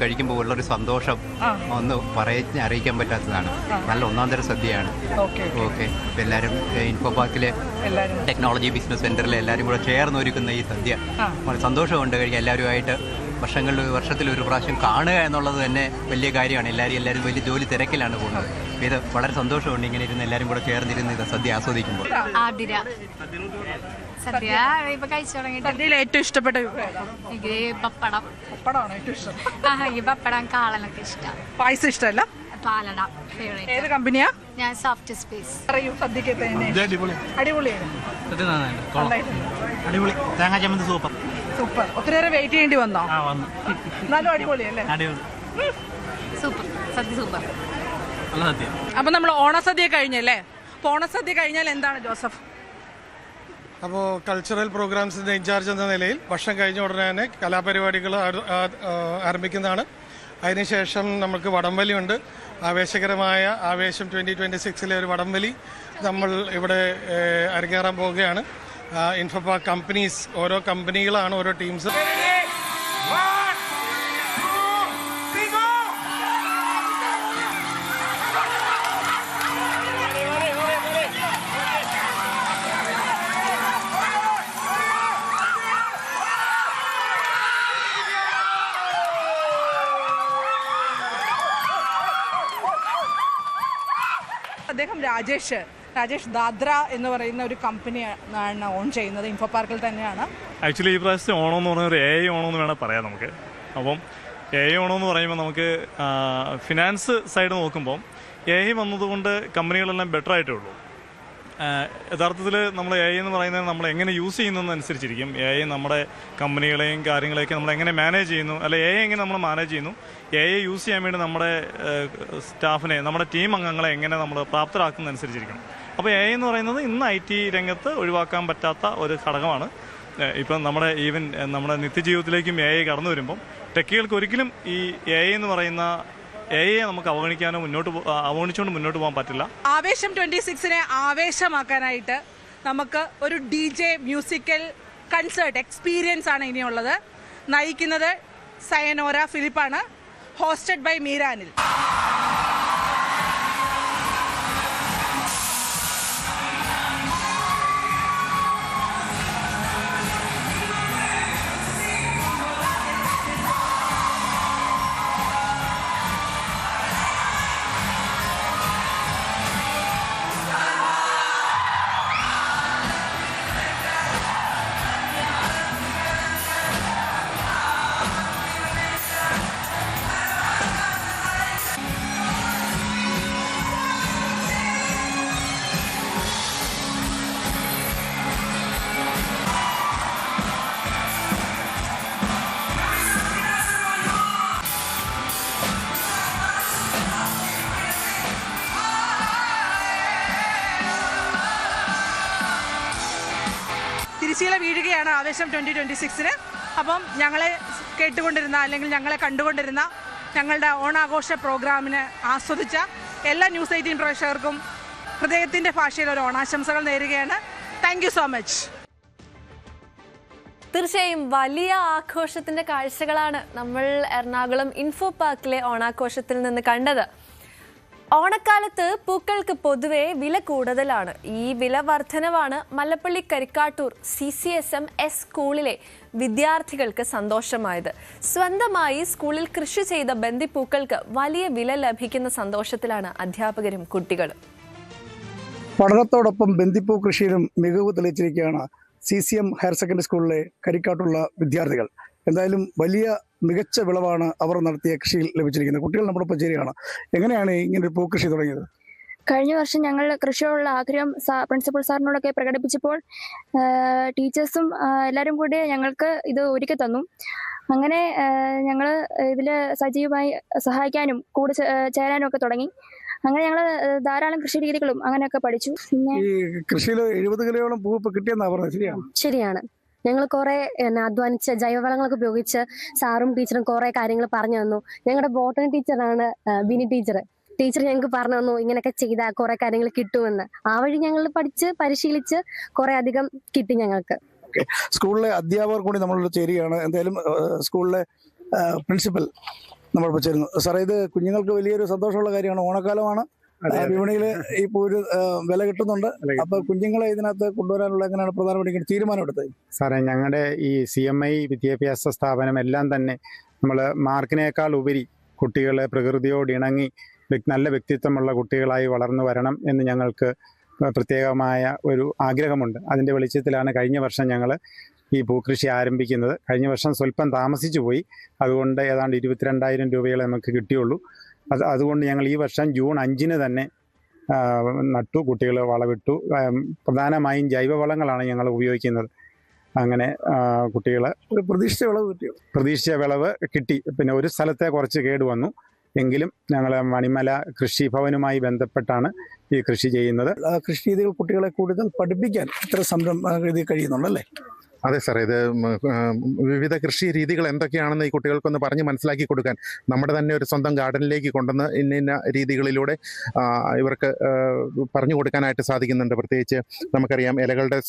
കഴിക്കുമ്പോൾ ഉള്ളൊരു സന്തോഷം ഒന്ന് അറിയിക്കാൻ പറ്റാത്തതാണ്. നല്ല ഒന്നാം തരം സദ്യയാണ്. ഓക്കെ, എല്ലാവരും ഇൻഫോ പാർക്കിലെ ടെക്നോളജി ബിസിനസ് സെന്ററിൽ എല്ലാവരും കൂടെ ചേർന്ന് ഒരുക്കുന്ന ഈ സദ്യ വളരെ സന്തോഷമുണ്ട് കഴിക്കാൻ. എല്ലാവരുമായിട്ട് വർഷത്തിൽ ഒരു പ്രാവശ്യം കാണുക എന്നുള്ളത് തന്നെ വലിയ കാര്യമാണ്. എല്ലാവരും വലിയ ജോലി തിരക്കിലാണ് പോകുന്നത്. ഇത് വളരെ സന്തോഷമുണ്ട് ഇങ്ങനെ ഇരുന്ന് എല്ലാവരും കൂടെ ചേർന്നിരുന്ന് ഇത് സദ്യ ആസ്വദിക്കുമ്പോൾ. സദ്യ ഇപ്പൊ കഴിച്ചു തുടങ്ങിയിട്ട് സദ്യയിൽ ഏറ്റവും ഇഷ്ടപ്പെട്ട എനിക്ക് പപ്പടം. പപ്പടമാണോ ഏറ്റവും ഇഷ്ടം? ഈ പപ്പടം കാളനൊക്കെ ഇഷ്ടം. പായസം ഇഷ്ടമല്ല? പാലട. ഏത് കമ്പനിയാ? ഞാൻ സോഫ്റ്റ് സ്പേസ്. പറയൂ, സദ്യക്ക് അടിപൊളിയാണ്. അടിപൊളി. തേങ്ങാ ചമ്മന്തി സൂപ്പർ. സൂപ്പർ. ഒത്തിരി നേരം വെയിറ്റ് ചെയ്യേണ്ടി വന്നോ? എന്നാലും അടിപൊളിയല്ലേ? സൂപ്പർ സദ്യ, സൂപ്പർ. അപ്പൊ നമ്മൾ ഓണസദ്യ കഴിഞ്ഞല്ലേ? അപ്പൊ ഓണസദ്യ കഴിഞ്ഞാൽ എന്താണ് ജോസഫ്? അപ്പോൾ കൾച്ചറൽ പ്രോഗ്രാംസിൻ്റെ ഇൻചാർജ് എന്ന നിലയിൽ ഭക്ഷണം കഴിഞ്ഞ ഉടനെ തന്നെ കലാപരിപാടികൾ ആരംഭിക്കുന്നതാണ്. അതിനുശേഷം നമുക്ക് വടംവലിയുണ്ട്. ആവേശകരമായ ആവേശം 2026 ഒരു വടംവലി നമ്മൾ ഇവിടെ അരങ്ങേറാൻ പോവുകയാണ്. ഇൻഫോപാർക്ക് കമ്പനീസ്, ഓരോ കമ്പനികളാണ്, ഓരോ ടീംസ്. അദ്ദേഹം രാജേഷ് ദാദ്ര എന്ന് പറയുന്ന ഒരു കമ്പനിയാണ് ഓൺ ചെയ്യുന്നത്. ഇൻഫോ പാർക്കിൽ തന്നെയാണ്. ആക്ച്വലി ഈ പ്രാവശ്യത്തെ ഓണം എന്ന് പറഞ്ഞാൽ ഒരു AI ഓണം എന്ന് വേണം പറയാം നമുക്ക്. അപ്പം AI ഓണം എന്ന് പറയുമ്പോൾ നമുക്ക് ഫിനാൻസ് സൈഡ് നോക്കുമ്പോൾ AI വന്നതുകൊണ്ട് കമ്പനികളെല്ലാം ബെറ്റർ ആയിട്ടേ ഉള്ളൂ. യഥാർത്ഥത്തിൽ നമ്മൾ AI എന്ന് പറയുന്നത് നമ്മൾ എങ്ങനെ യൂസ് ചെയ്യുന്നതെന്നനുസരിച്ചിരിക്കും. AI നമ്മുടെ കമ്പനികളെയും കാര്യങ്ങളെയൊക്കെ നമ്മൾ എങ്ങനെ മാനേജ് ചെയ്യുന്നു, അല്ലെ AI എങ്ങനെ നമ്മൾ മാനേജ് ചെയ്യുന്നു, AI യൂസ് ചെയ്യാൻ വേണ്ടി നമ്മുടെ സ്റ്റാഫിനെ, നമ്മുടെ ടീം അംഗങ്ങളെ എങ്ങനെ നമ്മൾ പ്രാപ്തരാക്കുന്നതനുസരിച്ചിരിക്കണം. അപ്പോൾ AI എന്ന് പറയുന്നത് ഇന്ന് IT രംഗത്ത് ഒഴിവാക്കാൻ പറ്റാത്ത ഒരു ഘടകമാണ്. ഇപ്പം നമ്മുടെ നിത്യജീവിതത്തിലേക്കും AI കടന്നു വരുമ്പം ടെക്കികൾക്ക് ഒരിക്കലും ഈ AI എന്ന് പറയുന്ന AI നമുക്ക് അവഗണിക്കാനോ അവഗണിച്ചുകൊണ്ട് മുന്നോട്ട് പോകാൻ പറ്റില്ല. ആവേശം 26നെ ആവേശമാക്കാനായിട്ട് നമുക്ക് ഒരു DJ മ്യൂസിക്കൽ കൺസേർട്ട് എക്സ്പീരിയൻസ് ആണ് ഇനിയുള്ളത്. നയിക്കുന്നത് സയനോര ഫിലിപ്പാണ്. ഹോസ്റ്റഡ് ബൈ മീരാനിൽ. തിരശ്ശീല വീഴുകയാണ് ആവേശം 2026-ന്. അപ്പം ഞങ്ങളെ കേട്ടുകൊണ്ടിരുന്ന അല്ലെങ്കിൽ ഞങ്ങളെ കണ്ടുകൊണ്ടിരുന്ന ഞങ്ങളുടെ ഓണാഘോഷ പ്രോഗ്രാമിന് ആസ്വദിച്ച എല്ലാ ന്യൂസ് 18 പ്രേക്ഷകർക്കും ഹൃദയത്തിൻ്റെ ഭാഷയിൽ ഒരു ഓണാശംസകൾ നേരുകയാണ്. Thank you so much. തീർച്ചയായും വലിയ ആഘോഷത്തിന്റെ കാഴ്ചകളാണ് നമ്മൾ എറണാകുളം ഇൻഫോ പാർക്കിലെ ഓണാഘോഷത്തിൽ നിന്ന് കണ്ടത്. ഓണക്കാലത്ത് പൂക്കൾക്ക് പൊതുവെ വില കൂടുതലാണ്. ഈ വില വർധനവാണ് മല്ലപ്പള്ളി കരിക്കാട്ടൂർ CCSM-S സ്കൂളിലെ വിദ്യാർത്ഥികൾക്ക് സന്തോഷമായത്. സ്വന്തമായി സ്കൂളിൽ കൃഷി ചെയ്ത ബന്ദിപ്പൂക്കൾക്ക് വലിയ വില ലഭിക്കുന്ന സന്തോഷത്തിലാണ് അധ്യാപകരും കുട്ടികളും. പഠനത്തോടൊപ്പം ബന്ദിപ്പൂ കൃഷിയിലും മികവ് തെളിയിച്ചിരിക്കുകയാണ് CCM ഹയർ സെക്കൻഡറി സ്കൂളിലെ കരിക്കാട്ടുള്ള വിദ്യാർത്ഥികൾ. എന്തായാലും വലിയ മികച്ച വിളവാണ് അവർ നടത്തിയ കൃഷിയിൽ ലഭിച്ചിരിക്കുന്നത്. കുട്ടികൾ നമ്മുടെ ചേരുകയാണ്. എങ്ങനെയാണ് ഇങ്ങനെ ഒരു പൂക്കൃഷി തുടങ്ങിയത്? കഴിഞ്ഞ വർഷം ഞങ്ങൾ കൃഷിയോടുള്ള ആഗ്രഹം പ്രിൻസിപ്പൽ സാറിനോടൊക്കെ പ്രകടിപ്പിച്ചപ്പോൾ ടീച്ചേഴ്സും എല്ലാവരും കൂടി ഞങ്ങൾക്ക് ഇത് ഒരുക്കി തന്നു. അങ്ങനെ ഞങ്ങൾ ഇതിൽ സജീവമായി സഹായിക്കാനും കൂടെ ചേരാനും ഒക്കെ തുടങ്ങി. അങ്ങനെ ഞങ്ങൾ ധാരാളം കൃഷി രീതികളും അങ്ങനെയൊക്കെ പഠിച്ചു. പിന്നെ ഈ കൃഷിയിൽ 70 കിലോയോളം പൂ ഇപ്പൊ കിട്ടിയെന്നാ പറഞ്ഞത്, ശരിയാണ്? ശരിയാണ്. ഞങ്ങൾ കുറെ അധ്വാനിച്ച് ജൈവവളങ്ങളൊക്കെ ഉപയോഗിച്ച് സാറും ടീച്ചറും കുറെ കാര്യങ്ങൾ പറഞ്ഞു തന്നു. ഞങ്ങളുടെ ബോട്ടണി ടീച്ചറാണ് ബിനി ടീച്ചർ. ടീച്ചർ ഞങ്ങൾക്ക് പറഞ്ഞു തന്നു ഇങ്ങനെയൊക്കെ ചെയ്താൽ കുറെ കാര്യങ്ങൾ കിട്ടുമെന്ന്. ആ വഴി ഞങ്ങൾ പഠിച്ച് പരിശീലിച്ച് കുറെ അധികം കിട്ടി ഞങ്ങൾക്ക്. സ്കൂളിലെ അധ്യാപകർ കൂടി നമ്മളോട് ചേരുകയാണ്. എന്തായാലും സ്കൂളിലെ പ്രിൻസിപ്പൽ നമ്മളിപ്പോൾ ചേരുന്നു. സാറേ, ഇത് കുഞ്ഞുങ്ങൾക്ക് വലിയൊരു സന്തോഷമുള്ള കാര്യമാണ്. ഓണക്കാലമാണ്, വിപണിയിൽ ഇപ്പോൾ ഒരു വില കിട്ടുന്നുണ്ട്. അപ്പൊ കുഞ്ഞുങ്ങളെ ഇതിനകത്ത് കൊണ്ടുവരാനുള്ള എങ്ങനെയാണ് പ്രധാനപ്പെട്ട തീരുമാനം എടുത്തത്? സാറേ, ഞങ്ങളുടെ ഈ CMI വിദ്യാഭ്യാസ സ്ഥാപനം എല്ലാം തന്നെ നമ്മൾ മാർക്കിനേക്കാൾ ഉപരി കുട്ടികളെ പ്രകൃതിയോട് ഇണങ്ങി നല്ല വ്യക്തിത്വമുള്ള കുട്ടികളായി വളർന്നു വരണം എന്ന് ഞങ്ങൾക്ക് പ്രത്യേകമായ ഒരു ആഗ്രഹമുണ്ട്. അതിൻ്റെ വെളിച്ചത്തിലാണ് കഴിഞ്ഞ വർഷം ഞങ്ങൾ ഈ പൂക്കൃഷി ആരംഭിക്കുന്നത്. കഴിഞ്ഞ വർഷം സ്വല്പം താമസിച്ചു പോയി. അതുകൊണ്ട് ഏതാണ്ട് 22,000 രൂപകളെ നമുക്ക് കിട്ടിയുള്ളൂ. അതുകൊണ്ട് ഞങ്ങൾ ഈ വർഷം ജൂൺ 5 തന്നെ നട്ടു, കുട്ടികൾ വളവിട്ടു. പ്രധാനമായും ജൈവവളങ്ങളാണ് ഞങ്ങൾ ഉപയോഗിക്കുന്നത്. അങ്ങനെ കുട്ടികൾ പ്രതീക്ഷിച്ച വിളവ് കിട്ടി. പിന്നെ ഒരു സ്ഥലത്തെ കുറച്ച് കേടുവന്നു എങ്കിലും ഞങ്ങൾ മണിമല കൃഷി ഭവനുമായി ബന്ധപ്പെട്ടാണ് ഈ കൃഷി ചെയ്യുന്നത്. കൃഷി രീതികൾ കുട്ടികളെ കൂടുതൽ പഠിപ്പിക്കാൻ ഇത്ര സംരംഭം ഇത് കഴിയുന്നുണ്ടല്ലേ? അതെ സാർ, ഇത് വിവിധ കൃഷി രീതികൾ എന്തൊക്കെയാണെന്ന് ഈ കുട്ടികൾക്കൊന്ന് പറഞ്ഞ് മനസ്സിലാക്കി കൊടുക്കാൻ നമ്മുടെ തന്നെ ഒരു സ്വന്തം ഗാർഡനിലേക്ക് കൊണ്ടുവന്ന് ഇന്ന രീതികളിലൂടെ ഇവർക്ക് പറഞ്ഞു കൊടുക്കാനായിട്ട് സാധിക്കുന്നുണ്ട്. പ്രത്യേകിച്ച് നമുക്കറിയാം ഇലകളുടെ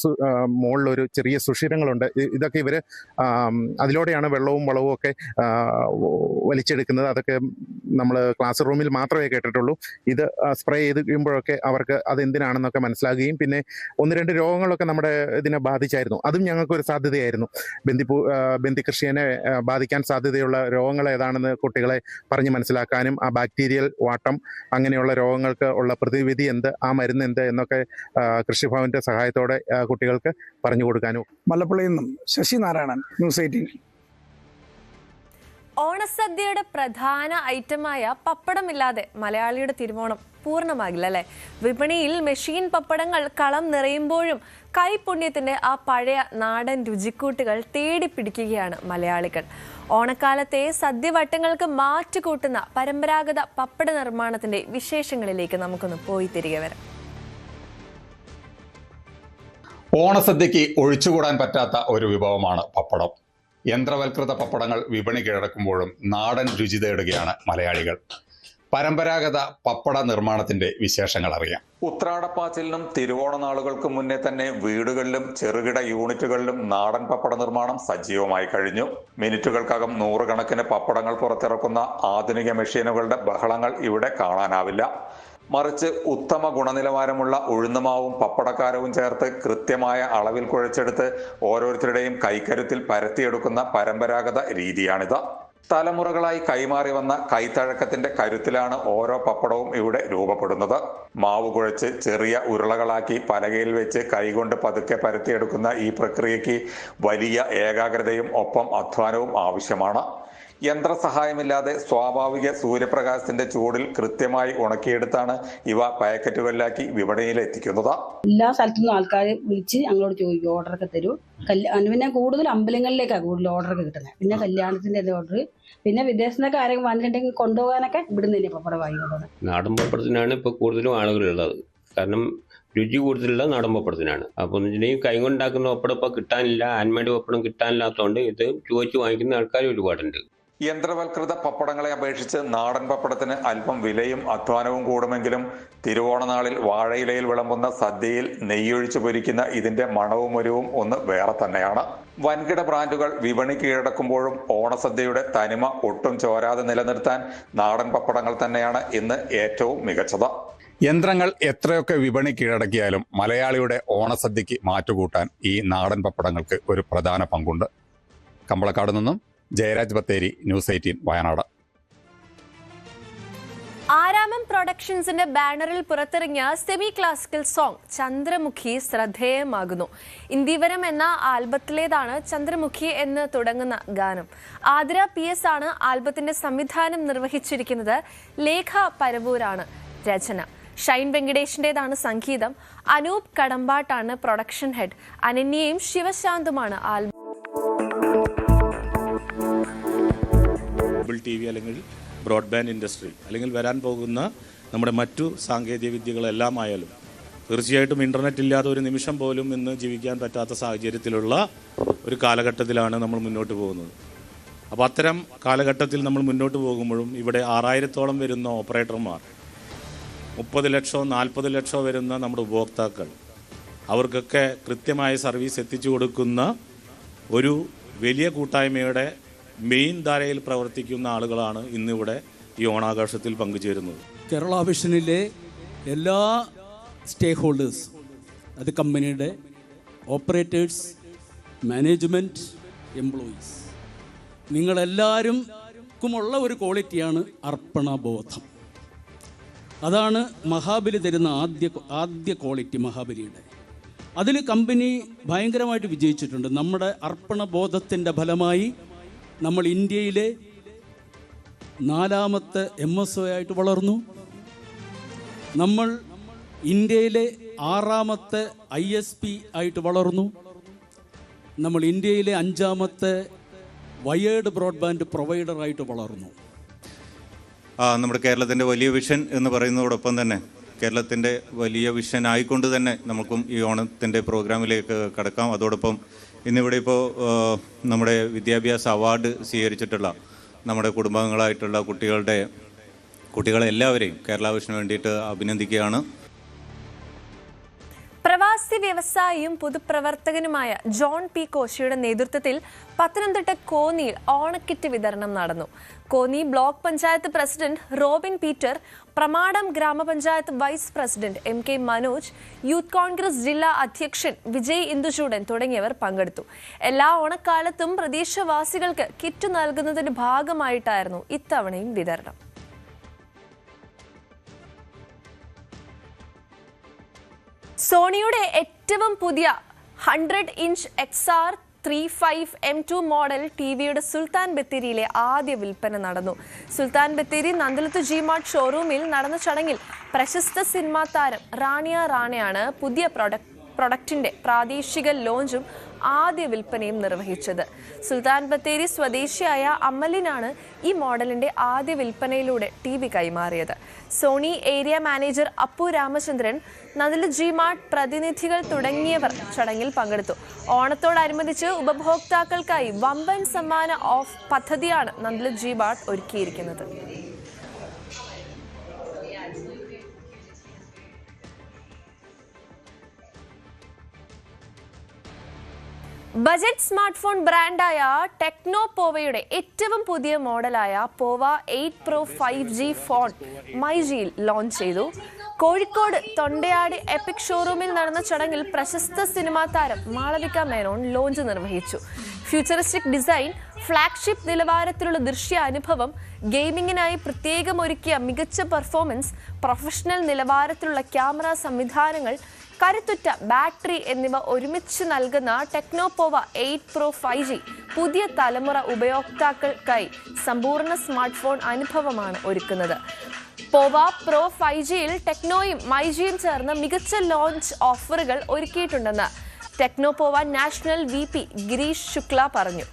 മുകളിലൊരു ചെറിയ സുഷിരങ്ങളുണ്ട്. ഇതൊക്കെ ഇവർ അതിലൂടെയാണ് വെള്ളവും വളവും ഒക്കെ വലിച്ചെടുക്കുന്നത്. അതൊക്കെ നമ്മൾ ക്ലാസ് റൂമിൽ മാത്രമേ കേട്ടിട്ടുള്ളൂ. ഇത് സ്പ്രേ ചെയ്ത് കഴിയുമ്പോഴൊക്കെ അവർക്ക് അത് എന്തിനാണെന്നൊക്കെ മനസ്സിലാകുകയും പിന്നെ 1-2 രോഗങ്ങളൊക്കെ നമ്മുടെ ഇതിനെ ബാധിച്ചായിരുന്നു. അതും ഞങ്ങൾക്കൊരു സാധ്യതയായിരുന്നു. ബന്ദി കൃഷിയെ ബാധിക്കാൻ സാധ്യതയുള്ള രോഗങ്ങൾ ഏതാണെന്ന് കുട്ടികളെ പറഞ്ഞ് മനസ്സിലാക്കാനും ആ ബാക്ടീരിയൽ വാട്ടം അങ്ങനെയുള്ള രോഗങ്ങൾക്ക് ഉള്ള പ്രതിവിധി എന്ത്, ആ മരുന്ന് എന്ത് എന്നൊക്കെ കൃഷിഭവന്റെ സഹായത്തോടെ കുട്ടികൾക്ക് പറഞ്ഞു കൊടുക്കാനും. മല്ലപ്പള്ളിയിൽ നിന്നും ശശി നാരായണൻ, ന്യൂസ് 18. ഓണസദ്യയുടെ പ്രധാന ഐറ്റമായ പപ്പടമില്ലാതെ മലയാളിയുടെ തിരുവോണം പൂർണ്ണമാകില്ല അല്ലേ? വിപണിയിൽ മെഷീൻ പപ്പടങ്ങൾ കളം നിറയുമ്പോഴും കൈപുണ്യത്തിന്റെ ആ പഴയ നാടൻ രുചിക്കൂട്ടുകൾ തേടിപ്പിടിക്കുകയാണ് മലയാളികൾ. ഓണക്കാലത്തെ സദ്യവട്ടങ്ങൾക്ക് മാറ്റുകൂട്ടുന്ന പരമ്പരാഗത പപ്പട നിർമ്മാണത്തിന്റെ വിശേഷങ്ങളിലേക്ക് നമുക്കൊന്ന് പോയി തിരികെ വരാം. ഓണസദ്യക്ക് ഒഴിച്ചുകൂടാൻ പറ്റാത്ത ഒരു വിഭവമാണ് പപ്പടം. യന്ത്രവൽകൃത പപ്പടങ്ങൾ വിപണി കീഴടക്കുമ്പോഴും നാടൻ രുചി തേടുകയാണ് മലയാളികൾ. പരമ്പരാഗത പപ്പട നിർമ്മാണത്തിന്റെ വിശേഷങ്ങൾ അറിയാം. ഉത്രാടപ്പാച്ചിലിനും തിരുവോണ നാളുകൾക്ക് മുന്നേ തന്നെ വീടുകളിലും ചെറുകിട യൂണിറ്റുകളിലും നാടൻ പപ്പട നിർമ്മാണം സജീവമായി കഴിഞ്ഞു. മിനിറ്റുകൾക്കകം 100 കണക്കിന് പപ്പടങ്ങൾ പുറത്തിറക്കുന്ന ആധുനിക മെഷീനുകളുടെ ബഹളങ്ങൾ ഇവിടെ കാണാനാവില്ല. മറിച്ച് ഉത്തമ ഗുണനിലവാരമുള്ള ഉഴുന്നുമാവും പപ്പടക്കാരവും ചേർത്ത് കൃത്യമായ അളവിൽ കുഴച്ചെടുത്ത് ഓരോരുത്തരുടെയും കൈക്കരുത്തിൽ പരത്തിയെടുക്കുന്ന പരമ്പരാഗത രീതിയാണിത്. തലമുറകളായി കൈമാറി വന്ന കൈത്തഴക്കത്തിന്റെ കരുത്തിലാണ് ഓരോ പപ്പടവും ഇവിടെ രൂപപ്പെടുന്നത്. മാവ് കുഴച്ച് ചെറിയ ഉരുളകളാക്കി പലകയിൽ വെച്ച് കൈകൊണ്ട് പതുക്കെ പരത്തിയെടുക്കുന്ന ഈ പ്രക്രിയയ്ക്ക് വലിയ ഏകാഗ്രതയും ഒപ്പം അധ്വാനവും ആവശ്യമാണ്. യന്ത്രസഹായമില്ലാതെ സ്വാഭാവിക സൂര്യപ്രകാശത്തിന്റെ ചൂടിൽ കൃത്യമായി ഉണക്കിയെടുത്താണ് ഇവ പാക്കറ്റുകളിലാക്കി വിപണിയിൽ എത്തിക്കുന്നത്. എല്ലാ സ്ഥലത്തുനിന്നും ആൾക്കാർ വിളിച്ച് ഞങ്ങളോട് ചോദിക്കും, ഓർഡറൊക്കെ തരും. പിന്നെ കൂടുതൽ അമ്പലങ്ങളിലേക്കാണ് കൂടുതൽ ഓർഡറൊക്കെ കിട്ടുന്നത്. പിന്നെ കല്യാണത്തിന്റെ ഓർഡർ, പിന്നെ വിദേശത്തൊക്കെ ആരെങ്കിലും വന്നിട്ടുണ്ടെങ്കിൽ കൊണ്ടുപോകാനൊക്കെ ഇവിടുന്ന് തന്നെ പപ്പടം വാങ്ങിക്കൊണ്ടത്. നാടൻ പപ്പടത്തിനാണ് ഇപ്പോൾ കൂടുതലും ആളുകളുള്ളത്. കാരണം രുചി കൂടുതലുള്ള നാടൻ പപ്പടത്തിനാണ്. അപ്പോൾ എന്ന് വെച്ചിട്ടുണ്ടെങ്കിൽ കൈകൊണ്ടുണ്ടാക്കുന്ന പപ്പടം ഇപ്പോൾ കിട്ടാനില്ല, ഹാൻഡ്മെയ്ഡ് പപ്പടം കിട്ടാനില്ലാത്തതുകൊണ്ട് ഇത് ചോദിച്ച് വാങ്ങിക്കുന്ന ആൾക്കാർ ഒരുപാടുണ്ട്. യന്ത്രവൽകൃത പപ്പടങ്ങളെ അപേക്ഷിച്ച് നാടൻ പപ്പടത്തിന് അല്പം വിലയും അധ്വാനവും കൂടുമെങ്കിലും തിരുവോണനാളിൽ വാഴയിലയിൽ വിളമ്പുന്ന സദ്യയിൽ നെയ്യൊഴിച്ച് പൊരിക്കുന്ന ഇതിന്റെ മണവും ഒരുവും ഒന്ന് വേറെ തന്നെയാണ്. വൻകിട ബ്രാൻഡുകൾ വിപണി കീഴടക്കുമ്പോഴും ഓണസദ്യയുടെ തനിമ ഒട്ടും ചോരാതെ നിലനിർത്താൻ നാടൻ പപ്പടങ്ങൾ തന്നെയാണ് ഇന്ന് ഏറ്റവും മികച്ചത്. യന്ത്രങ്ങൾ എത്രയൊക്കെ വിപണി കീഴടക്കിയാലും മലയാളിയുടെ ഓണസദ്യക്ക് മാറ്റുകൂട്ടാൻ ഈ നാടൻ പപ്പടങ്ങൾക്ക് ഒരു പ്രധാന പങ്കുണ്ട്. കമ്പളക്കാട് നിന്നും ജയരാജ് ബത്തേരി, ന്യൂസ് 18 വയനാട്. ആരാമം പ്രൊഡക്ഷൻസിന്റെ ബാനറിൽ പുറത്തിറങ്ങിയ സെമി ക്ലാസിക്കൽ സോങ് ചന്ദ്രമുഖി ശ്രദ്ധേയമാകുന്നു. ഇന്ദിവരം എന്ന ആൽബത്തിലേതാണ് ചന്ദ്രമുഖി എന്ന് തുടങ്ങുന്ന ഗാനം. ആതിര PS ആണ് ആൽബത്തിന്റെ സംവിധാനം നിർവഹിച്ചിരിക്കുന്നത്. ലേഖ പരവൂരാണ് രചന. ഷൈൻ വെങ്കടേഷിന്റേതാണ് സംഗീതം. അനൂപ് കടമ്പാട്ടാണ് പ്രൊഡക്ഷൻ ഹെഡ്. അനന്യയും ശിവശാന്തുമാണ് ആൽബം. TV അല്ലെങ്കിൽ ബ്രോഡ്ബാൻഡ് ഇൻഡസ്ട്രി അല്ലെങ്കിൽ വരാൻ പോകുന്ന നമ്മുടെ മറ്റു സാങ്കേതിക വിദ്യകളെല്ലാം ആയാലും തീർച്ചയായിട്ടും ഇൻ്റർനെറ്റ് ഇല്ലാതെ ഒരു നിമിഷം പോലും ഇന്ന് ജീവിക്കാൻ പറ്റാത്ത സാഹചര്യത്തിലുള്ള ഒരു കാലഘട്ടത്തിലാണ് നമ്മൾ മുന്നോട്ട് പോകുന്നത്. അപ്പോൾ അത്തരം കാലഘട്ടത്തിൽ നമ്മൾ മുന്നോട്ട് പോകുമ്പോഴും ഇവിടെ 6000-ഓളം വരുന്ന ഓപ്പറേറ്റർമാർ, 30 ലക്ഷം 40 ലക്ഷം വരുന്ന നമ്മുടെ ഉപഭോക്താക്കൾ, അവർക്കൊക്കെ കൃത്യമായ സർവീസ് എത്തിച്ചു കൊടുക്കുന്ന ഒരു വലിയ കൂട്ടായ്മയുടെ മെയിൻ ധാരയിൽ പ്രവർത്തിക്കുന്ന ആളുകളാണ് ഇന്നിവിടെ ഈ ഓണാഘോഷത്തിൽ പങ്കുചേരുന്നത്. കേരള വിഷനിലെ എല്ലാ സ്റ്റേക്ക് ഹോൾഡേഴ്സ്, അത് കമ്പനിയുടെ ഓപ്പറേറ്റേഴ്സ്, മാനേജ്മെൻറ്റ്, എംപ്ലോയീസ്, നിങ്ങളെല്ലാവർക്കുമുള്ള ഒരു ക്വാളിറ്റിയാണ് അർപ്പണബോധം. അതാണ് മഹാബലി തരുന്ന ആദ്യ ക്വാളിറ്റി മഹാബലിയുടെ. അതിൽ കമ്പനി ഭയങ്കരമായിട്ട് വിജയിച്ചിട്ടുണ്ട്. നമ്മുടെ അർപ്പണബോധത്തിൻ്റെ ഫലമായി നമ്മൾ ഇന്ത്യയിലെ 4ാമത്തെ MSO ആയിട്ട് വളർന്നു. നമ്മൾ ഇന്ത്യയിലെ 6ാമത്തെ ISP ആയിട്ട് വളർന്നു. നമ്മൾ ഇന്ത്യയിലെ 5ാമത്തെ വയേർഡ് ബ്രോഡ്ബാൻഡ് പ്രൊവൈഡറായിട്ട് വളർന്നു. നമ്മുടെ കേരളത്തിൻ്റെ വലിയ വിഷൻ എന്ന് പറയുന്നതോടൊപ്പം തന്നെ കേരളത്തിൻ്റെ വലിയ വിഷൻ ആയിക്കൊണ്ട് തന്നെ നമുക്കും ഈ ഓണത്തിൻ്റെ പ്രോഗ്രാമിലേക്ക് കടക്കാം. അതോടൊപ്പം ഇന്നിവിടെ ഇപ്പോൾ നമ്മുടെ വിദ്യാഭ്യാസ അവാർഡ് സ്വീകരിച്ചിട്ടുള്ള നമ്മുടെ കുടുംബാംഗങ്ങളായിട്ടുള്ള കുട്ടികളെല്ലാവരെയും കേരള വിഷന് വേണ്ടിയിട്ട് അഭിനന്ദിക്കുകയാണ്. പ്രവാസി വ്യവസായിയും പൊതുപ്രവർത്തകനുമായ ജോൺ P. കോശിയുടെ നേതൃത്വത്തിൽ പത്തനംതിട്ട കോന്നിയിൽ ഓണക്കിറ്റ് വിതരണം നടന്നു. Konni block panchayat president Robin Peter, Pramadam ഗ്രാമപഞ്ചായത്ത് vice president MK Manoj, youth Congress ജില്ലാ അധ്യക്ഷൻ വിജയ് ഇന്ദുചൂടൻ തുടങ്ങിയവർ പങ്കെടുത്തു. എല്ലാ ഓണക്കാലത്തും പ്രദേശവാസികൾക്ക് കിറ്റ് നൽകുന്നതിന്റെ ഭാഗമായിട്ടായിരുന്നു ഇത്തവണയും വിതരണം. സോണിയുടെ ഏറ്റവും പുതിയ 100-ഇഞ്ച് XR 35 M2 മോഡൽ ടിവിയുടെ സുൽത്താൻ ബത്തേരിയിലെ ആദ്യ വിൽപ്പന നടന്നു. സുൽത്താൻ ബത്തേരി നന്ദലത്ത് G-Mart ഷോറൂമിൽ നടന്ന ചടങ്ങിൽ പ്രശസ്ത സിനിമാ താരം റാണിയ റാണയാണ് പുതിയ പ്രൊഡക്റ്റിന്റെ പ്രാദേശിക ലോഞ്ചും ആദ്യ വിൽപ്പനയും നിർവഹിച്ചത്. സുൽത്താൻ ബത്തേരി സ്വദേശിയായ അമലിനാണ് ഈ മോഡലിന്റെ ആദ്യ വിൽപ്പനയിലൂടെ TV കൈമാറിയത്. Sony area manager Appu Ramachandran, നന്ദല G-Mart പ്രതിനിധികൾ തുടങ്ങിയവർ ചടങ്ങിൽ പങ്കെടുത്തു. ഓണത്തോടനുബന്ധിച്ച് ഉപഭോക്താക്കൾക്കായി വമ്പൻ സമ്മാന ഓഫ് പദ്ധതിയാണ് നന്ദല G-Mart ഒരുക്കിയിരിക്കുന്നത്. ബജറ്റ് സ്മാർട്ട് ഫോൺ ബ്രാൻഡായ ടെക്നോ പോവയുടെ ഏറ്റവും പുതിയ മോഡലായ പോവ 8 Pro 5G ഫോൺ മൈജിയിൽ ലോഞ്ച് ചെയ്തു. കോഴിക്കോട് തൊണ്ടയാട് എപ്പിക് ഷോറൂമിൽ നടന്ന ചടങ്ങിൽ പ്രശസ്ത സിനിമാ താരം മാളവിക മേനോൻ ലോഞ്ച് നിർവഹിച്ചു. ഫ്യൂച്ചറിസ്റ്റിക് ഡിസൈൻ, ഫ്ലാഗ്ഷിപ്പ് നിലവാരത്തിലുള്ള ദൃശ്യ അനുഭവം, ഗെയിമിങ്ങിനായി പ്രത്യേകം ഒരുക്കിയ മികച്ച പെർഫോമൻസ്, പ്രൊഫഷണൽ നിലവാരത്തിലുള്ള ക്യാമറ സംവിധാനങ്ങൾ, കരുത്തുറ്റ ബാറ്ററി എന്നിവ ഒരുമിച്ച് നൽകുന്ന ടെക്നോപോവ 8 Pro 5G പുതിയ തലമുറ ഉപയോക്താക്കൾക്കായി സമ്പൂർണ്ണ സ്മാർട്ട് ഫോൺ അനുഭവമാണ് ഒരുക്കുന്നത്. പോവ പ്രോ 5Gയിൽ ടെക്നോയും മൈജിയും ചേർന്ന് മികച്ച ലോഞ്ച് ഓഫറുകൾ ഒരുക്കിയിട്ടുണ്ടെന്ന് ടെക്നോപോവ നാഷണൽ VP ഗിരീഷ് ശുക്ല പറഞ്ഞു.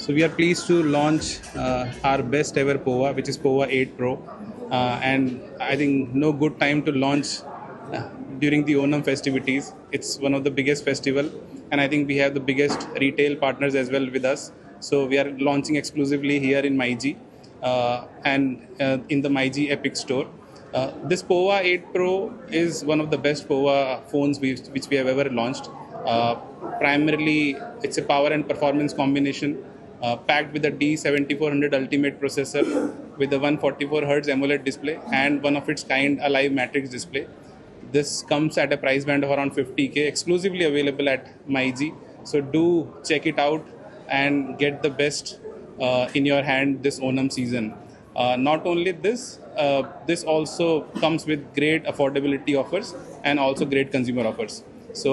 So we are pleased to launch our best ever POVA, which is POVA 8 Pro. And I think no good time to launch during the Onam festivities. It's one of the biggest festival, and I think we have the biggest retail partners as well with us. So we are launching exclusively here in MyG and in the MyG Epic store. This POVA 8 Pro is one of the best POVA phones which we have ever launched. Primarily, it's a power and performance combination packed with a D7400 Ultimate processor with a 144Hz AMOLED display and one of its kind Alive Matrix display. This comes at a price band of around 50K, exclusively available at MyG. So do check it out and get the best in your hand this Onam season. Not only this, this also comes with great affordability offers and also great consumer offers. So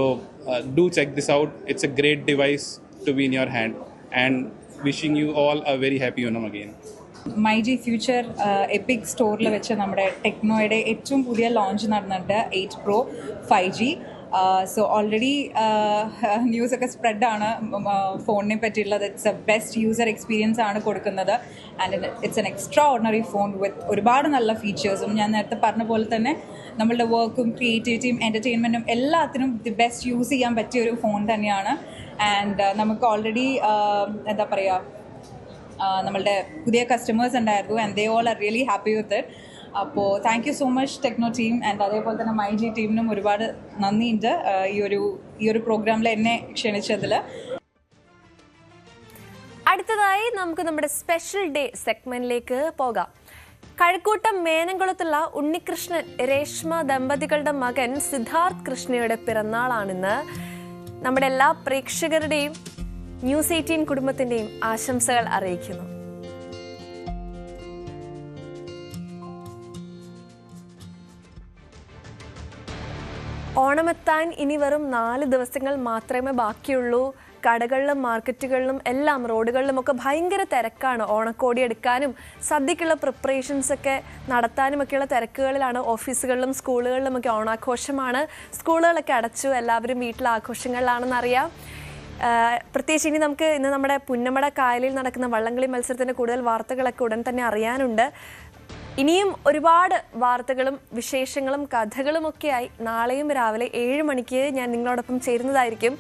do check this out. It's a great device to be in your hand. And wishing you all a very happy Onam again. MyG future EPIC സ്റ്റോറിൽ വെച്ച് നമ്മുടെ ടെക്നോയുടെ ഏറ്റവും പുതിയ launch നടന്നിട്ടുണ്ട് 8 Pro 5G. So already ന്യൂസൊക്കെ സ്പ്രെഡാണ് ഫോണിനെ പറ്റിയുള്ളത്. It's a best user experience ആണ് കൊടുക്കുന്നത് and it's an extraordinary phone with ഒരുപാട് നല്ല ഫീച്ചേഴ്സും. ഞാൻ നേരത്തെ പറഞ്ഞ പോലെ തന്നെ നമ്മളുടെ വർക്കും ക്രിയേറ്റിവിറ്റിയും എൻ്റർടൈൻമെൻറ്റും എല്ലാത്തിനും ദി ബെസ്റ്റ് യൂസ് ചെയ്യാൻ പറ്റിയ ഒരു ഫോൺ തന്നെയാണ്. ആൻഡ് നമുക്ക് ഓൾറെഡി എന്താ പറയുക, നമ്മളുടെ പുതിയ കസ്റ്റമേഴ്സ് ഉണ്ടായിരുന്നു and they all are really happy with it. അപ്പോൾ thank you so much techno team and അതേപോലെ തന്നെ MyG ടീമിനും ഒരുപാട് നന്ദിയുണ്ട് ഈ ഒരു പ്രോഗ്രാമിൽ എന്നെ ക്ഷണിച്ചതിൽ. അടുത്തതായി നമുക്ക് നമ്മുടെ സ്പെഷ്യൽ ഡേ സെഗ്മെന്റിലേക്ക് പോകാം. കഴക്കൂട്ടം മേനംകുളത്തുള്ള ഉണ്ണികൃഷ്ണൻ രേഷ്മ ദമ്പതികളുടെ മകൻ സിദ്ധാർത്ഥ് കൃഷ്ണയുടെ പിറന്നാളാണിന്ന്. നമ്മുടെ എല്ലാ പ്രേക്ഷകരുടെയും ന്യൂസ് 18 കുടുംബത്തിന്റെയും ആശംസകൾ അറിയിക്കുന്നു. ഓണമെത്താൻ ഇനി വെറും 4 ദിവസങ്ങൾ മാത്രമേ ബാക്കിയുള്ളൂ. കടകളിലും മാർക്കറ്റുകളിലും എല്ലാം റോഡുകളിലുമൊക്കെ ഭയങ്കര തിരക്കാണ്. ഓണക്കോടി എടുക്കാനും സദ്യക്കുള്ള പ്രിപ്പറേഷൻസ് ഒക്കെ നടത്താനുമൊക്കെയുള്ള തിരക്കുകളിലാണ്. ഓഫീസുകളിലും സ്കൂളുകളിലുമൊക്കെ ഓണാഘോഷമാണ്. സ്കൂളുകളൊക്കെ അടച്ചു, എല്ലാവരും വീട്ടിലെ ആഘോഷങ്ങളിലാണെന്നറിയാം. പ്രത്യേകിച്ച് ഇനി നമുക്ക് ഇന്ന് നമ്മുടെ പുന്നമട കായലിൽ നടക്കുന്ന വള്ളംകളി മത്സരത്തിൻ്റെ കൂടുതൽ വാർത്തകളൊക്കെ ഉടൻ തന്നെ അറിയാനുണ്ട്. ഇനിയും ഒരുപാട് വാർത്തകളും വിശേഷങ്ങളും കഥകളുമൊക്കെയായി നാളെയും രാവിലെ 7 മണിക്ക് ഞാൻ നിങ്ങളോടൊപ്പം ചേരുന്നതായിരിക്കും.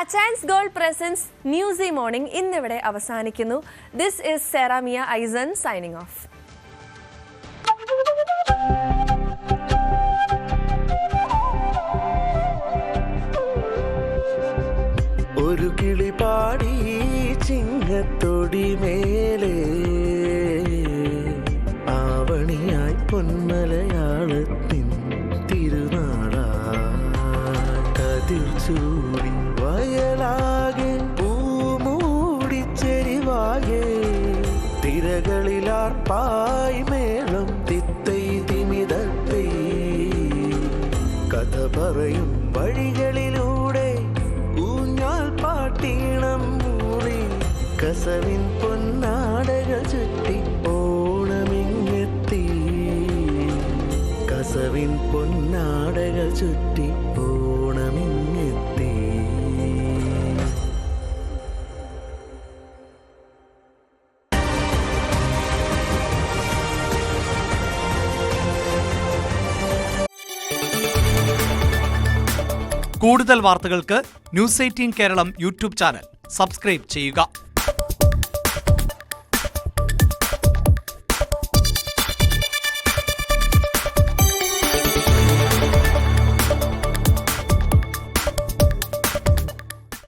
Achayans gold presents news morning ഇന്നിവിടെ അവസാനിക്കുന്നു. ദിസ് ഈസ് സെറാമിയ ഐസൻ സൈനിങ് ഓഫ്. ഒരു കിളി പാടി ചിങ്ങത്തൊടി മേലെ ആവണിയായി പൊന്മലയാളത്തിൻ തിരുനാളായി കതിർ ചൂടി വയലാകെ പൂമൂടിച്ചെരിവാകെ തിരകളിലാർപ്പായി മേളം തിത്തൈ തിമിതത്തൈ കഥ പറയും വഴികളിലൂടെ പാട്ടീണം മൂളി കസവിൻ പൊന്നാടകൾ ചുറ്റി ഓണമിങ്ങെത്തി കസവിൻ പൊന്നാടകൾ ചുറ്റി ഓണമിങ്ങെത്തി. കൂടുതൽ വാർത്തകൾക്ക് news 18 Keralam YouTube channel subscribe ചെയ്യുക.